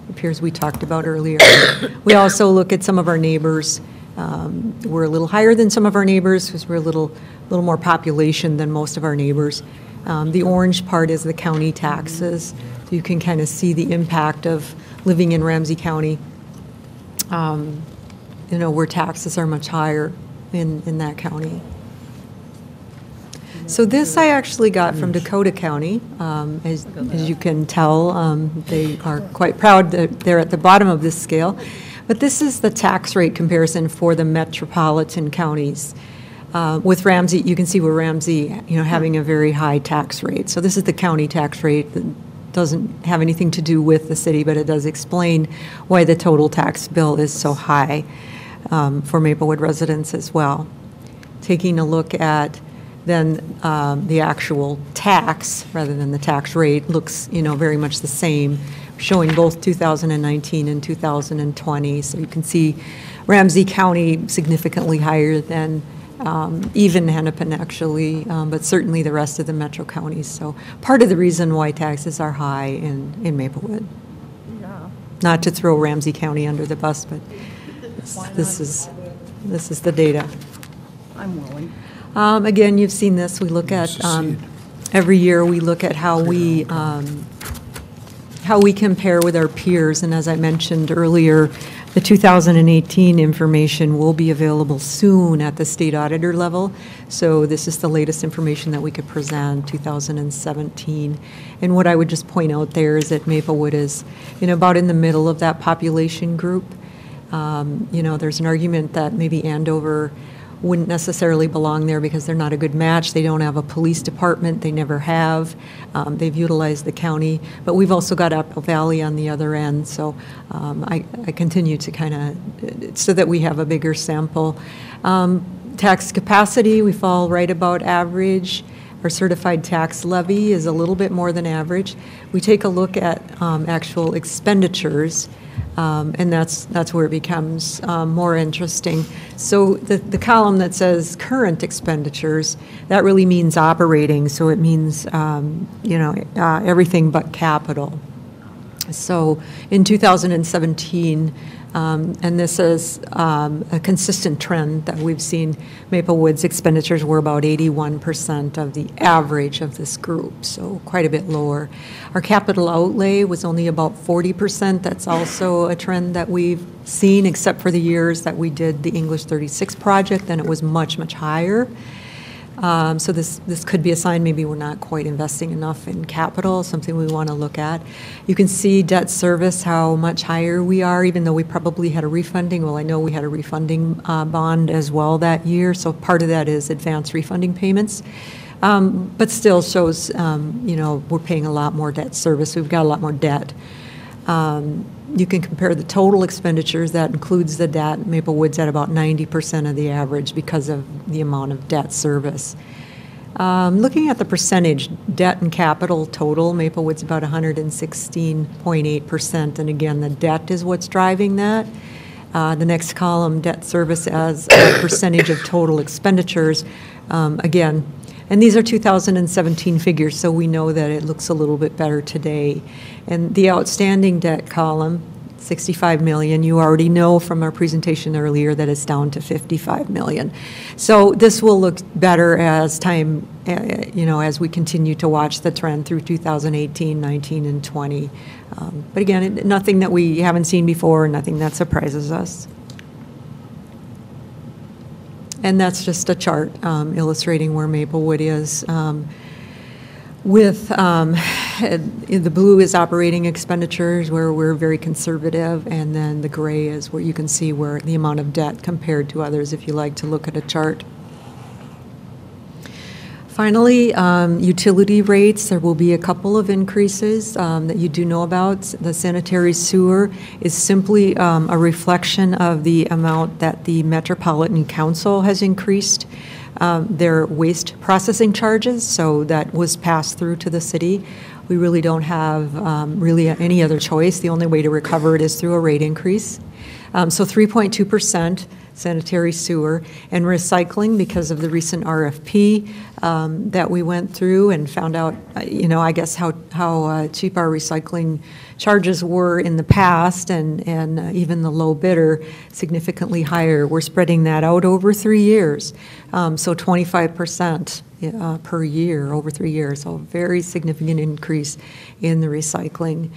the peers we talked about earlier. We also look at some of our neighbors. We're a little higher than some of our neighbors because we're a little more population than most of our neighbors. The orange part is the county taxes. So you can kind of see the impact of living in Ramsey County, where taxes are much higher in that county. So this I actually got from Dakota County. As you can tell, they are quite proud that they're at the bottom of this scale. But this is the tax rate comparison for the metropolitan counties. With Ramsey, you can see where Ramsey, having a very high tax rate. So this is the county tax rate that doesn't have anything to do with the city, but it does explain why the total tax bill is so high for Maplewood residents as well. taking a look at then the actual tax, rather than the tax rate, looks, very much the same, showing both 2019 and 2020. So you can see Ramsey County significantly higher than even Hennepin, actually, but certainly the rest of the metro counties. So part of the reason why taxes are high in Maplewood. Yeah. Not to throw Ramsey County under the bus, but this is the data. I'm willing. Again, you've seen this. We look at every year. We look at how we compare with our peers. And as I mentioned earlier, the 2018 information will be available soon at the state auditor level. So this is the latest information that we could present, 2017. And what I would just point out there is that Maplewood is, about in the middle of that population group. There's an argument that maybe Andover wouldn't necessarily belong there because they're not a good match. They don't have a police department. They never have. They've utilized the county. But we've also got Apple Valley on the other end. So I continue to kind of, so that we have a bigger sample. Tax capacity, we fall right about average. Our certified tax levy is a little bit more than average. We take a look at actual expenditures. And that's where it becomes more interesting. So the column that says current expenditures, that really means operating. So it means everything but capital. So in 2017, and this is a consistent trend that we've seen, Maplewood's expenditures were about 81% of the average of this group, so quite a bit lower. Our capital outlay was only about 40%. That's also a trend that we've seen, except for the years that we did the English 36 project, then it was much, much higher. So this could be a sign maybe we're not quite investing enough in capital, something we want to look at. You can see debt service, how much higher we are, even though we probably had a refunding. Well, I know we had a refunding bond as well that year, so part of that is advance refunding payments. But still shows, we're paying a lot more debt service. We've got a lot more debt. You can compare the total expenditures, that includes the debt. Maplewood's at about 90% of the average because of the amount of debt service. Looking at the percentage, debt and capital total, Maplewood's about 116.8%, and again, the debt is what's driving that. The next column, debt service as a percentage of total expenditures, again, and these are 2017 figures, so we know that it looks a little bit better today. And the outstanding debt column, $65 million, you already know from our presentation earlier that it's down to $55 million. So this will look better as time, as we continue to watch the trend through 2018, 19, and 20. But again, nothing that we haven't seen before, nothing that surprises us. And that's just a chart illustrating where Maplewood is. With the blue is operating expenditures, where we're very conservative, and then the gray is where you can see where the amount of debt compared to others, if you like to look at a chart. Finally, utility rates, there will be a couple of increases that you do know about. The sanitary sewer is simply a reflection of the amount that the Metropolitan Council has increased their waste processing charges, so that was passed through to the city. We really don't have really any other choice. The only way to recover it is through a rate increase. So 3.2%. Sanitary sewer, and recycling, because of the recent RFP that we went through and found out, I guess how cheap our recycling charges were in the past, and even the low bidder significantly higher. We're spreading that out over 3 years, so 25% per year over 3 years, so a very significant increase in the recycling.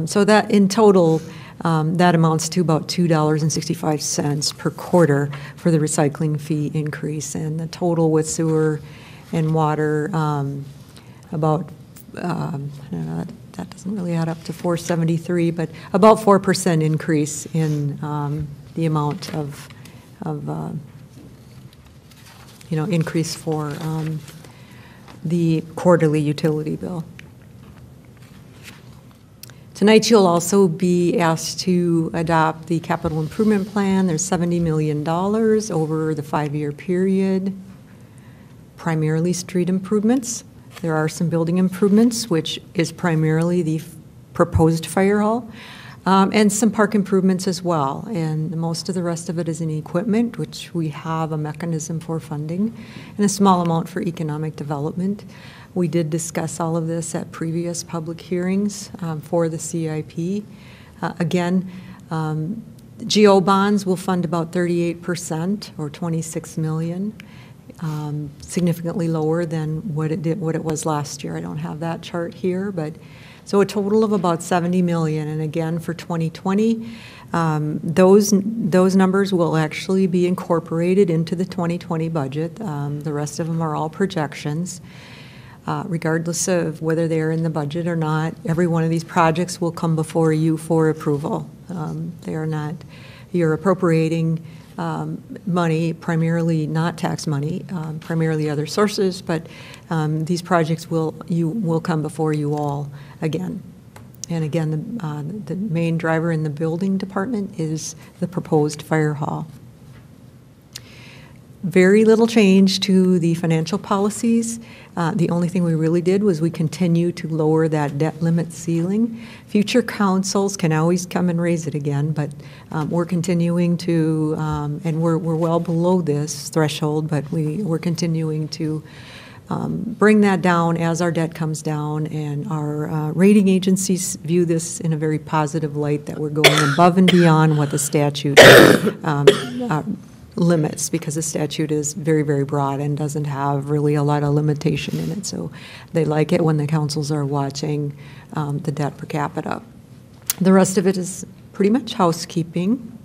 So that in total, that amounts to about $2.65 per quarter for the recycling fee increase, and the total with sewer and water, about, I don't know, that doesn't really add up to $4.73, but about 4% increase in the amount of increase for the quarterly utility bill. Tonight, you'll also be asked to adopt the capital improvement plan. There's $70 million over the 5-year period, primarily street improvements. There are some building improvements, which is primarily the proposed fire hall, and some park improvements as well. And most of the rest of it is in equipment, which we have a mechanism for funding, and a small amount for economic development. We did discuss all of this at previous public hearings for the CIP. Again, GO bonds will fund about 38% or $26 million, significantly lower than what it was last year. I don't have that chart here, but so a total of about $70 million. And again, for 2020, those numbers will actually be incorporated into the 2020 budget. The rest of them are all projections. Regardless of whether they're in the budget or not, every one of these projects will come before you for approval. They are not, you're appropriating money, primarily not tax money, primarily other sources, but these projects will come before you all again. And again, the main driver in the building department is the proposed fire hall. Very little change to the financial policies. The only thing we really did was we continue to lower that debt limit ceiling. Future councils can always come and raise it again, but we're continuing to, and we're well below this threshold, but we're continuing to bring that down as our debt comes down, and our rating agencies view this in a very positive light, that we're going above and beyond what the statute limits, because the statute is very, very broad and doesn't have really a lot of limitation in it. So they like it when the councils are watching the debt per capita. The rest of it is pretty much housekeeping.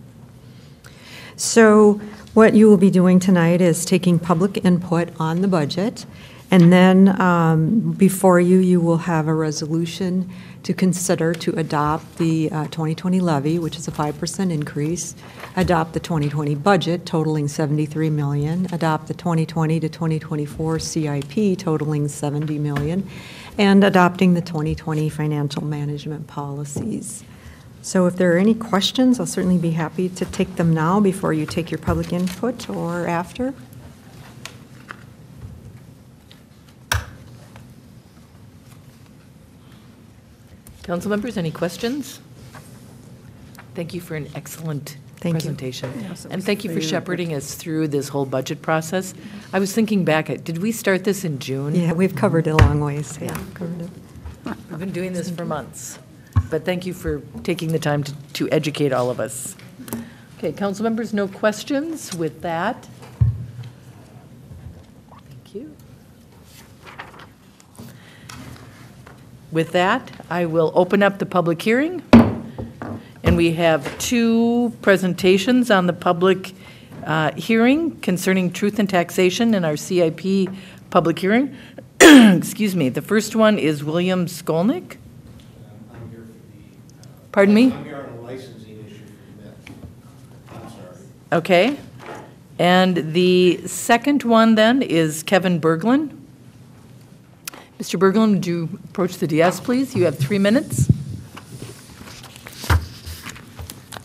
So what you will be doing tonight is taking public input on the budget, and then before you will have a resolution to consider to adopt the 2020 levy, which is a 5% increase, adopt the 2020 budget totaling $73 million, adopt the 2020 to 2024 CIP totaling $70 million, and adopting the 2020 financial management policies. So if there are any questions, I'll certainly be happy to take them now before you take your public input, or after. Council members, any questions? Thank you for an excellent presentation. Yes, it and was thank you for very shepherding us through this whole budget process. I was thinking back, did we start this in June? Yeah, we've covered it a long ways. Yeah, covered it. We've been doing this for months, but thank you for taking the time to educate all of us. Okay, council members, no questions with that. Thank you. With that, I will open up the public hearing. And we have 2 presentations on the public hearing concerning truth and taxation in our CIP public hearing. Excuse me. The first one is William Skolnick. I'm here for the... Pardon me? I'm here on a licensing issue for the I'm sorry. Okay. And the second one then is Kevin Berglund. Mr. Berglund, would you approach the dais, please? You have 3 minutes.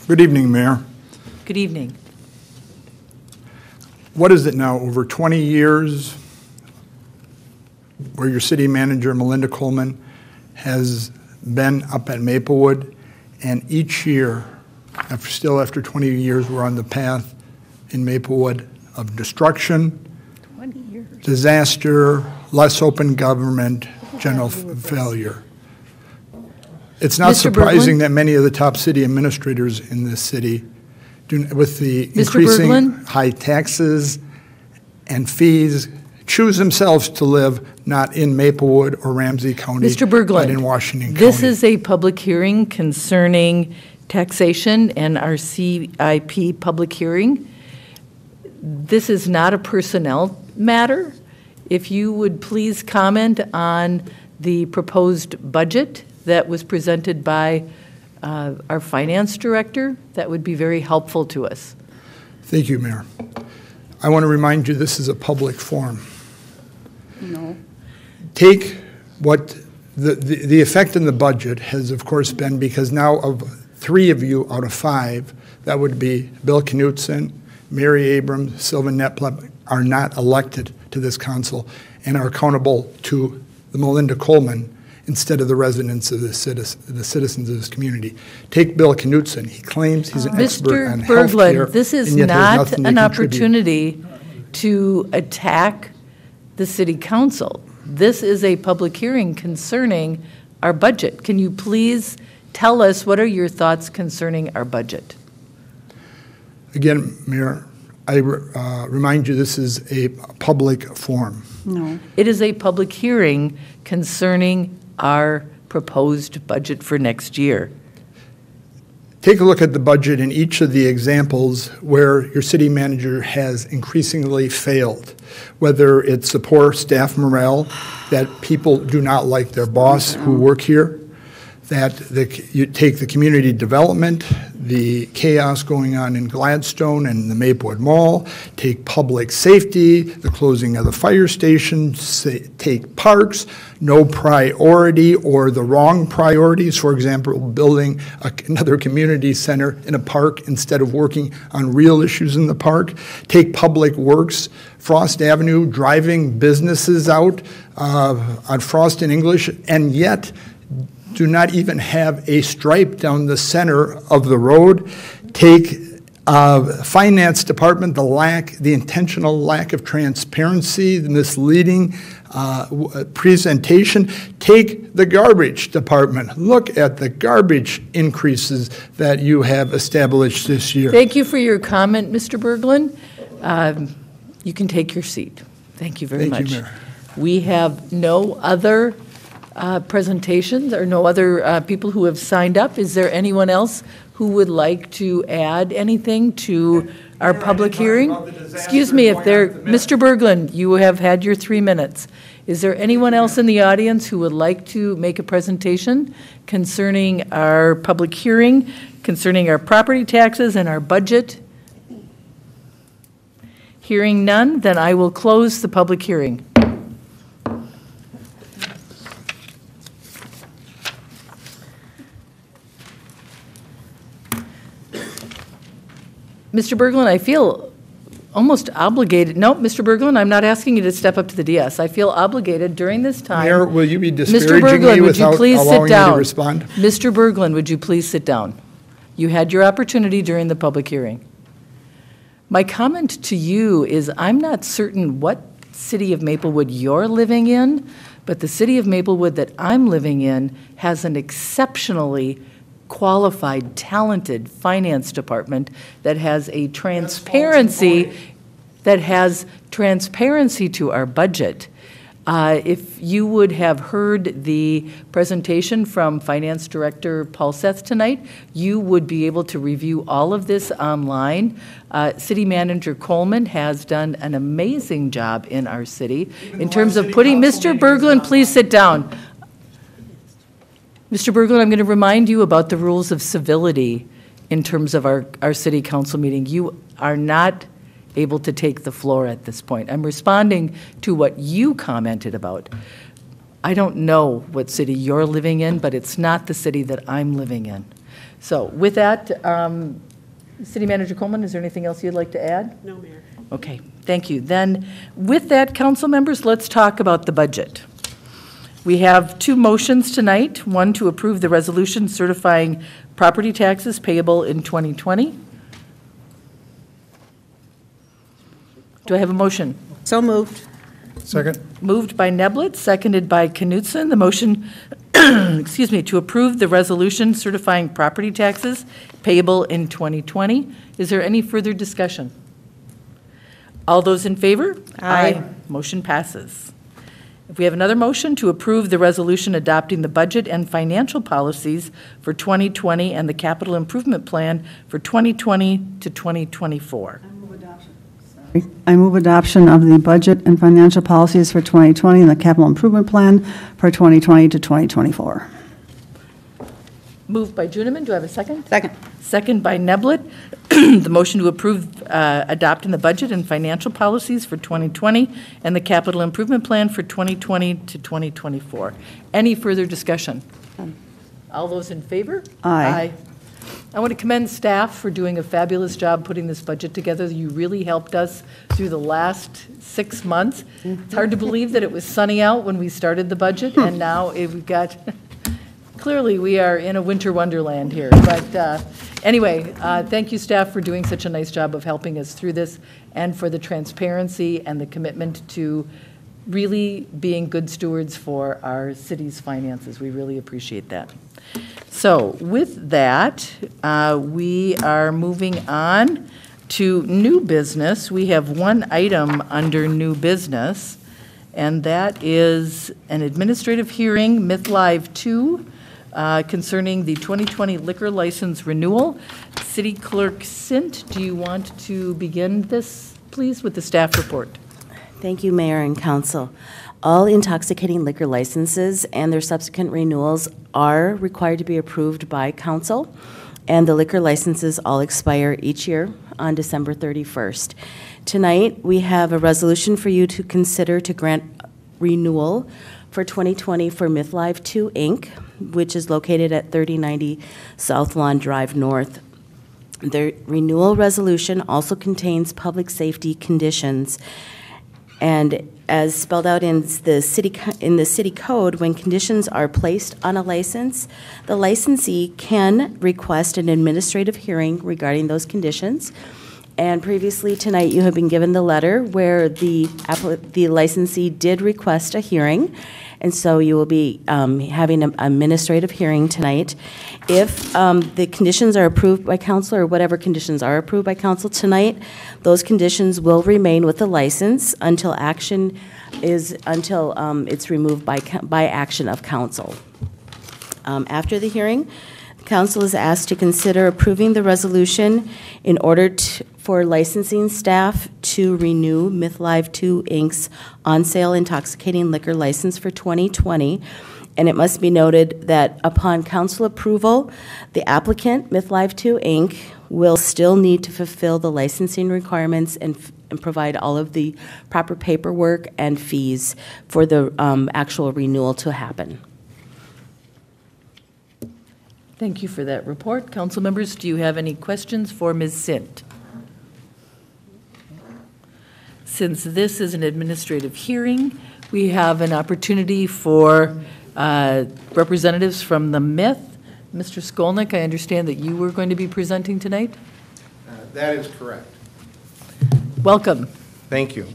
Good evening, Mayor. Good evening. What is it now, over 20 years where your city manager, Melinda Coleman, has been up at Maplewood, and each year, after 20 years, we're on the path in Maplewood of destruction, 20 years. disaster, less open government, general failure. It's not Mr. surprising Berglund? that many of the top city administrators in this city, with the Mr. increasing Berglund? high taxes and fees, choose themselves to live not in Maplewood or Ramsey County, Mr. Berglund, but in Washington County. This is a public hearing concerning taxation and our CIP public hearing. This is not a personnel matter. If you would please comment on the proposed budget that was presented by our finance director, that would be very helpful to us. Thank you, Mayor. I want to remind you this is a public forum. No. Take what The effect in the budget has, of course, been because now of 3 of you out of 5, that would be Bill Knutson, Mary Abrams, Sylvan Neplep, are not elected to this council and are accountable to the Melinda Coleman instead of the residents of the citizens of this community. Take Bill Knutson. He claims he's an expert on Mr. Berglund, healthcare, this is and yet there's not nothing to an contribute. opportunity to attack the city council. This is a public hearing concerning our budget. Can you please tell us what are your thoughts concerning our budget? Again, Mayor, I remind you this is a public forum. No. It is a public hearing concerning our proposed budget for next year. Take a look at the budget in each of the examples where your city manager has increasingly failed, whether it's the poor staff morale, that people do not like their boss who work here, that you take the community development, the chaos going on in Gladstone and the Maplewood Mall, take public safety, the closing of the fire station, take parks, no priority or the wrong priorities, for example, building another community center in a park instead of working on real issues in the park, take public works, Frost Avenue, driving businesses out on Frost and English, and yet do not even have a stripe down the center of the road. Take finance department, the intentional lack of transparency, the misleading presentation. Take the garbage department. Look at the garbage increases that you have established this year. Thank you for your comment, Mr. Berglund. You can take your seat. Thank you very much. Thank you, Mayor. We have no other presentations or no other people who have signed up. Is there anyone else who would like to add anything to our public hearing? Excuse me, if there, Mr. Berglund, you have had your 3 minutes. Is there anyone else in the audience who would like to make a presentation concerning our public hearing, concerning our property taxes and our budget? Hearing none, then I will close the public hearing. Mr. Berglund, I feel almost obligated. No, Mr. Berglund, I'm not asking you to step up to the DS. I feel obligated during this time. Mayor, will you be Mr. disparaging Berglund, me would you without please sit allowing me to down? respond? Mr. Berglund, would you please sit down? You had your opportunity during the public hearing. My comment to you is I'm not certain what city of Maplewood you're living in, but the city of Maplewood that I'm living in has an exceptionally qualified, talented finance department that has a transparency to our budget. If you would have heard the presentation from Finance Director Paul Seth tonight, you would be able to review all of this online. City Manager Coleman has done an amazing job in our city in terms of putting, Mr. Berglund, please sit down. Mr. Berglund, I'm going to remind you about the rules of civility in terms of our city council meeting. You are not able to take the floor at this point. I'm responding to what you commented about. I don't know what city you're living in, but it's not the city that I'm living in. So with that, City Manager Coleman, is there anything else you'd like to add? No, Mayor. Okay, thank you. Then with that, council members, let's talk about the budget. We have 2 motions tonight, one to approve the resolution certifying property taxes payable in 2020. Do I have a motion? So moved. Second. Moved by Neblett, seconded by Knutson. The motion, excuse me, to approve the resolution certifying property taxes payable in 2020. Is there any further discussion? All those in favor? Aye. Motion passes. If we have another motion to approve the resolution adopting the budget and financial policies for 2020 and the capital improvement plan for 2020 to 2024. I move adoption of the budget and financial policies for 2020 and the capital improvement plan for 2020 to 2024. Moved by Juniman. Do I have a second? Second. Second by Neblett. The motion to approve adopting the budget and financial policies for 2020 and the capital improvement plan for 2020 to 2024. Any further discussion? All those in favor? Aye. I want to commend staff for doing a fabulous job putting this budget together. You really helped us through the last 6 months. It's hard to believe that it was sunny out when we started the budget, and now we've got, clearly we are in a winter wonderland here. But anyway, thank you, staff, for doing such a nice job of helping us through this and for the transparency and the commitment to really being good stewards for our city's finances. We really appreciate that. So with that, we are moving on to new business. We have one item under new business, and that is an administrative hearing, MythLive 2, concerning the 2020 liquor license renewal. City Clerk Sint, do you want to begin this, please, with the staff report? Thank you, Mayor and Council. All intoxicating liquor licenses and their subsequent renewals are required to be approved by Council, and the liquor licenses all expire each year on December 31st. Tonight, we have a resolution for you to consider to grant renewal for 2020 for MythLive 2, Inc., which is located at 3090 South Lawn Drive North. The renewal resolution also contains public safety conditions, and as spelled out in the city code, when conditions are placed on a license, the licensee can request an administrative hearing regarding those conditions. And previously tonight, you have been given the letter where the licensee did request a hearing, and so you will be having an administrative hearing tonight. If the conditions are approved by council, or whatever conditions are approved by council tonight, those conditions will remain with the license until it's removed by action of council. After the hearing, council is asked to consider approving the resolution in order for licensing staff to renew MythLive 2, Inc.'s on-sale intoxicating liquor license for 2020. And it must be noted that upon council approval, the applicant, MythLive 2, Inc., will still need to fulfill the licensing requirements and provide all of the proper paperwork and fees for the actual renewal to happen. Thank you for that report. Council members, do you have any questions for Ms. Sint? Since this is an administrative hearing, we have an opportunity for representatives from the Myth. Mr. Skolnick, I understand that you were going to be presenting tonight? That is correct. Welcome. Thank you.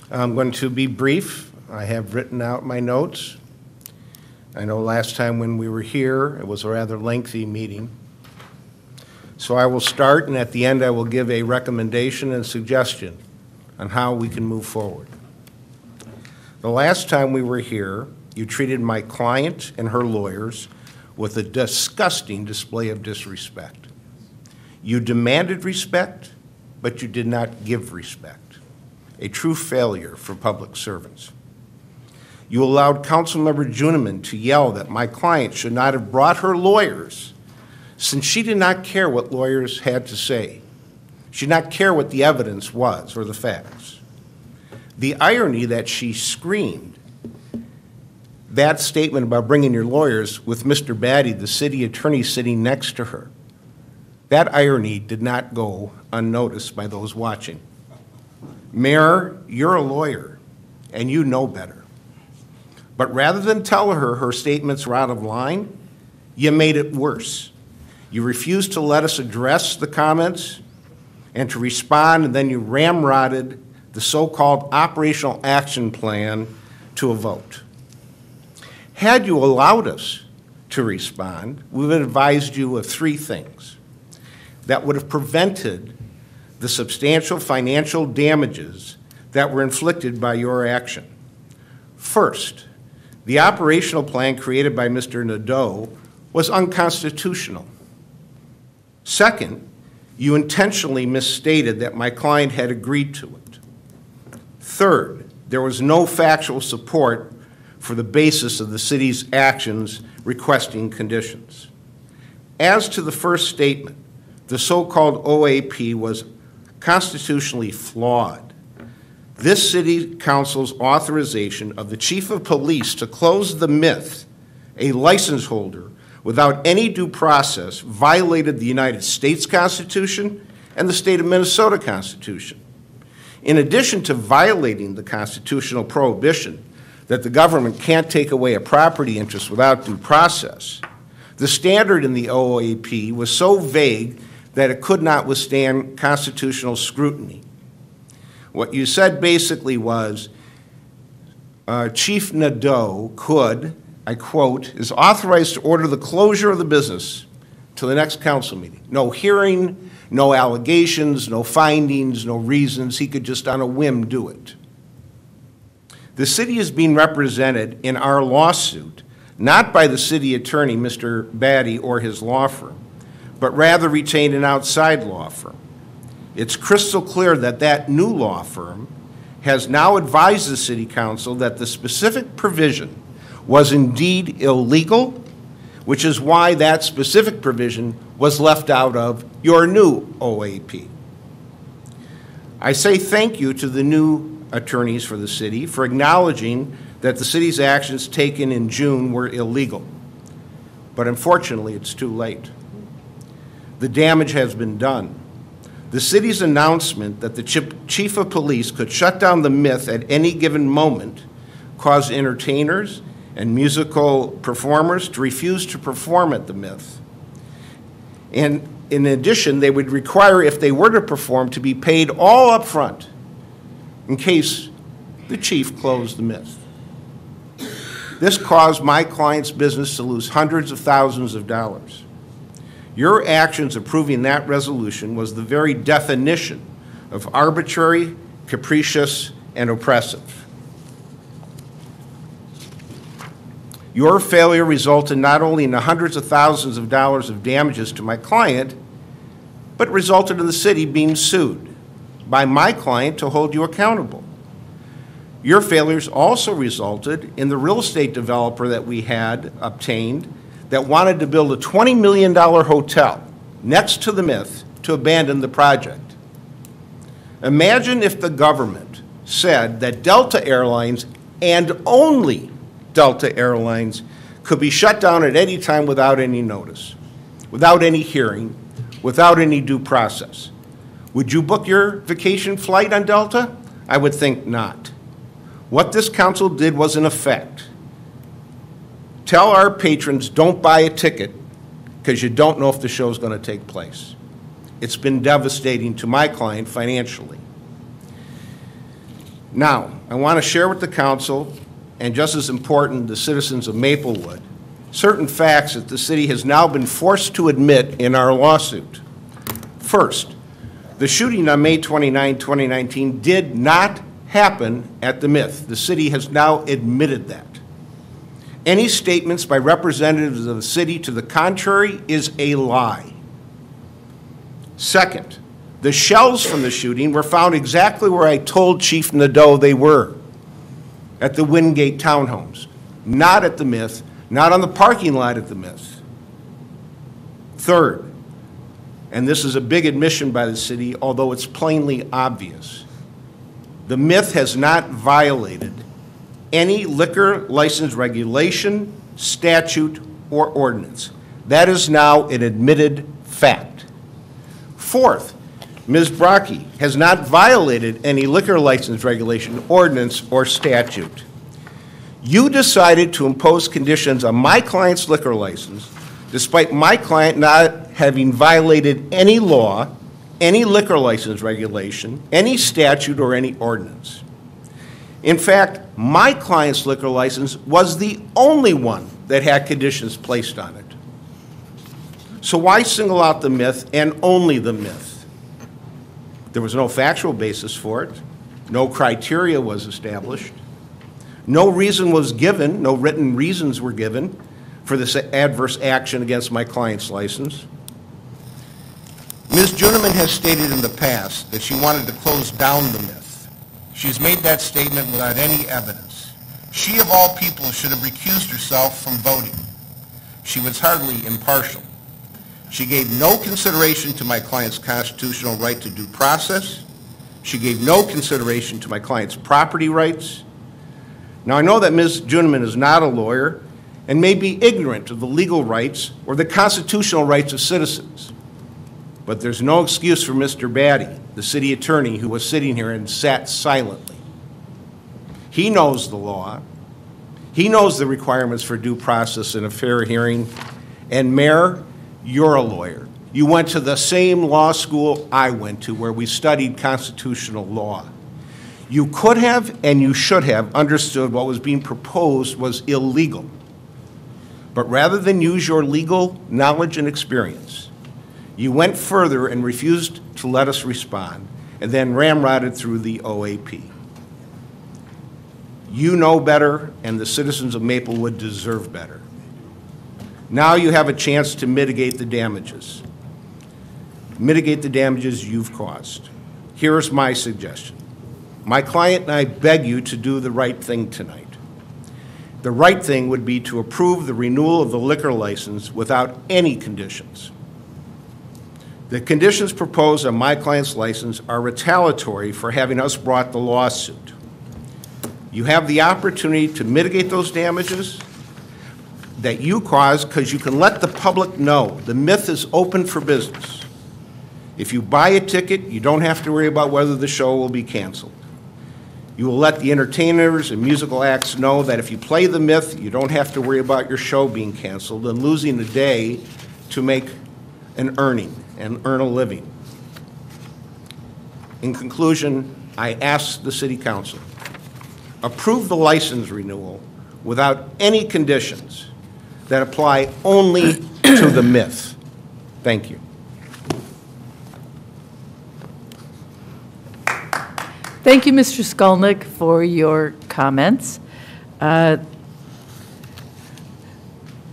I'm going to be brief. I have written out my notes. I know last time when we were here, it was a rather lengthy meeting. So I will start, and at the end I will give a recommendation and suggestion on how we can move forward. The last time we were here, you treated my client and her lawyers with a disgusting display of disrespect. You demanded respect, but you did not give respect. A true failure for public servants. You allowed Councilmember Juniman to yell that my client should not have brought her lawyers, since she did not care what lawyers had to say. She did not care what the evidence was or the facts. The irony that she screamed that statement about bringing your lawyers with Mr. Batty, the city attorney, sitting next to her, that irony did not go unnoticed by those watching. Mayor, you're a lawyer, and you know better. But rather than tell her her statements were out of line, you made it worse. You refused to let us address the comments and to respond, and then you ramrodded the so-called operational action plan to a vote. Had you allowed us to respond, we would have advised you of three things that would have prevented the substantial financial damages that were inflicted by your action. First, the operational plan created by Mr. Nadeau was unconstitutional. Second, you intentionally misstated that my client had agreed to it. Third, there was no factual support for the basis of the city's actions requesting conditions. As to the first statement, the so-called OAP was constitutionally flawed. This City Council's authorization of the Chief of Police to close the myth, a license holder, without any due process, violated the United States Constitution and the state of Minnesota Constitution. In addition to violating the constitutional prohibition that the government can't take away a property interest without due process, the standard in the OAP was so vague that it could not withstand constitutional scrutiny. What you said basically was, Chief Nadeau could, I quote, is authorized to order the closure of the business to the next council meeting. No hearing, no allegations, no findings, no reasons. He could just on a whim do it. The city is being represented in our lawsuit not by the city attorney, Mr. Batty, or his law firm, but rather retained an outside law firm. It's crystal clear that that new law firm has now advised the City Council that the specific provision was indeed illegal, which is why that specific provision was left out of your new OAP. I say thank you to the new attorneys for the city for acknowledging that the city's actions taken in June were illegal. But unfortunately, it's too late. The damage has been done. The city's announcement that the chief of police could shut down the myth at any given moment caused entertainers and musical performers to refuse to perform at the myth. And in addition, they would require, if they were to perform, to be paid all up front in case the chief closed the myth. This caused my client's business to lose hundreds of thousands of dollars. Your actions approving that resolution was the very definition of arbitrary, capricious, and oppressive. Your failure resulted not only in the hundreds of thousands of dollars of damages to my client, but resulted in the city being sued by my client to hold you accountable. Your failures also resulted in the real estate developer that we had obtained that wanted to build a $20 million hotel next to the myth to abandon the project. Imagine if the government said that Delta Airlines and only Delta Airlines could be shut down at any time without any notice, without any hearing, without any due process. Would you book your vacation flight on Delta? I would think not. What this council did was, in effect, tell our patrons don't buy a ticket because you don't know if the show is going to take place. It's been devastating to my client financially. Now, I want to share with the council, and just as important, the citizens of Maplewood, certain facts that the city has now been forced to admit in our lawsuit. First, the shooting on May 29, 2019 did not happen at the myth. The city has now admitted that. Any statements by representatives of the city to the contrary is a lie. Second, the shells from the shooting were found exactly where I told Chief Nadeau they were, at the Wingate townhomes, not at the myth, not on the parking lot at the myth. Third, and this is a big admission by the city, although it's plainly obvious, the myth has not violated any liquor license regulation, statute, or ordinance. That is now an admitted fact. Fourth, Ms. Brocky has not violated any liquor license regulation, ordinance, or statute. You decided to impose conditions on my client's liquor license despite my client not having violated any law, any liquor license regulation, any statute, or any ordinance. In fact, my client's liquor license was the only one that had conditions placed on it. So why single out the myth and only the myth? There was no factual basis for it. No criteria was established. No reason was given, no written reasons were given for this adverse action against my client's license. Ms. Juniman has stated in the past that she wanted to close down the myth. She's made that statement without any evidence. She, of all people, should have recused herself from voting. She was hardly impartial. She gave no consideration to my client's constitutional right to due process. She gave no consideration to my client's property rights. Now, I know that Ms. Juniman is not a lawyer and may be ignorant of the legal rights or the constitutional rights of citizens. But there's no excuse for Mr. Batty, the city attorney who was sitting here and sat silently. He knows the law. He knows the requirements for due process in a fair hearing. And Mayor, you're a lawyer. You went to the same law school I went to where we studied constitutional law. You could have and you should have understood what was being proposed was illegal. But rather than use your legal knowledge and experience, you went further and refused to let us respond, and then ramrodded through the OAP. You know better, and the citizens of Maplewood deserve better. Now you have a chance to mitigate the damages. Mitigate the damages you've caused. Here's my suggestion. My client and I beg you to do the right thing tonight. The right thing would be to approve the renewal of the liquor license without any conditions. The conditions proposed on my client's license are retaliatory for having us brought the lawsuit. You have the opportunity to mitigate those damages that you caused because you can let the public know the myth is open for business. If you buy a ticket, you don't have to worry about whether the show will be canceled. You will let the entertainers and musical acts know that if you play the myth, you don't have to worry about your show being canceled and losing a day to make an earning and earn a living. In conclusion, I ask the City Council, approve the license renewal without any conditions that apply only to the myth. Thank you. Thank you, Mr. Skolnick, for your comments. I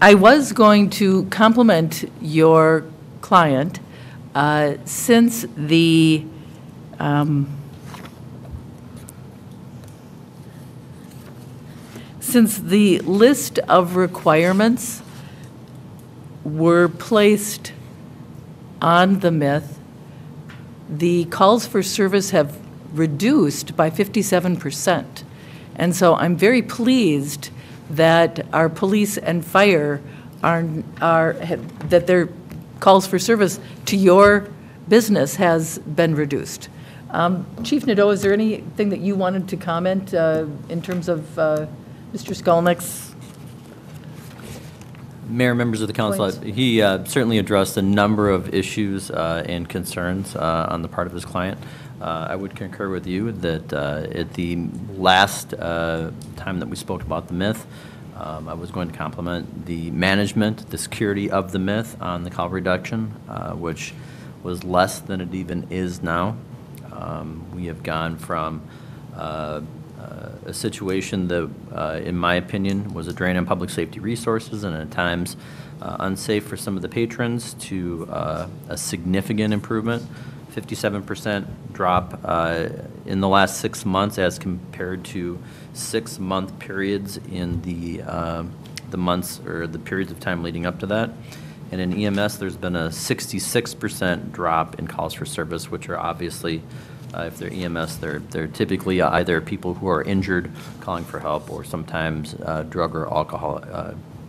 was going to compliment your client since the list of requirements were placed on the myth, the calls for service have reduced by 57%. And so I'm very pleased that our police and fire that their calls for service to your business has been reduced. Chief Nadeau, is there anything that you wanted to comment in terms of Mr. Skolnick's? Mayor, members of the council, he certainly addressed a number of issues and concerns on the part of his client. I would concur with you that at the last time that we spoke about the myth, I was going to compliment the management, the security of the myth on the call reduction, which was less than it even is now. We have gone from a situation that, in my opinion, was a drain on public safety resources and at times unsafe for some of the patrons to a significant improvement. 57% drop in the last 6 months as compared to 6-month periods in the months or the periods of time leading up to that. And in EMS, there's been a 66% drop in calls for service, which are obviously, if they're EMS, they're typically either people who are injured calling for help or sometimes drug or alcohol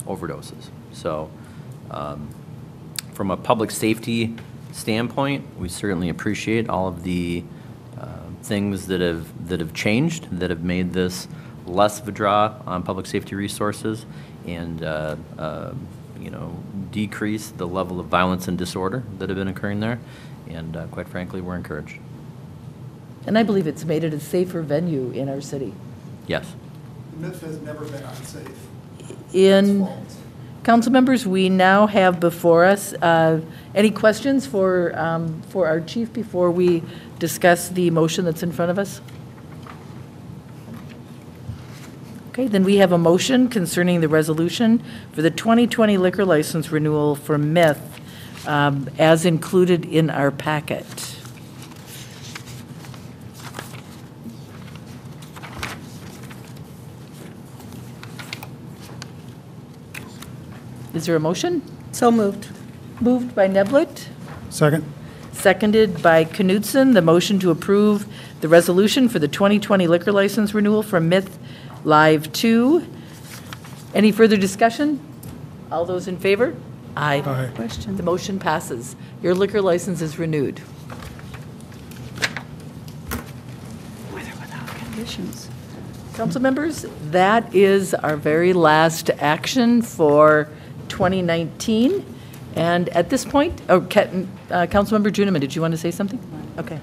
overdoses. So from a public safety standpoint, we certainly appreciate all of the things that have changed, that have made this less of a draw on public safety resources, and decrease the level of violence and disorder that have been occurring there. And quite frankly, we're encouraged. And I believe it's made it a safer venue in our city. Yes. The myth has never been unsafe. In council members, we now have before us any questions for our chief before we discuss the motion that's in front of us? Okay, then we have a motion concerning the resolution for the 2020 liquor license renewal for Myth as included in our packet. Is there a motion? So moved. Moved by Neblet, Second? seconded by Knutson. The motion to approve the resolution for the 2020 liquor license renewal from Myth Live 2. Any further discussion? All those in favor? Aye. Aye. The motion passes. Your liquor license is renewed. With or without conditions. Council members, that is our very last action for 2019. And at this point, Councilmember Juniman, did you want to say something? Okay.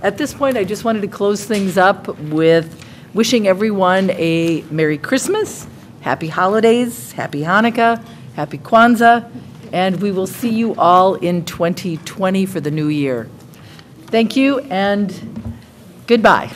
At this point, I just wanted to close things up with wishing everyone a Merry Christmas, Happy Holidays, Happy Hanukkah, Happy Kwanzaa, and we will see you all in 2020 for the new year. Thank you and goodbye.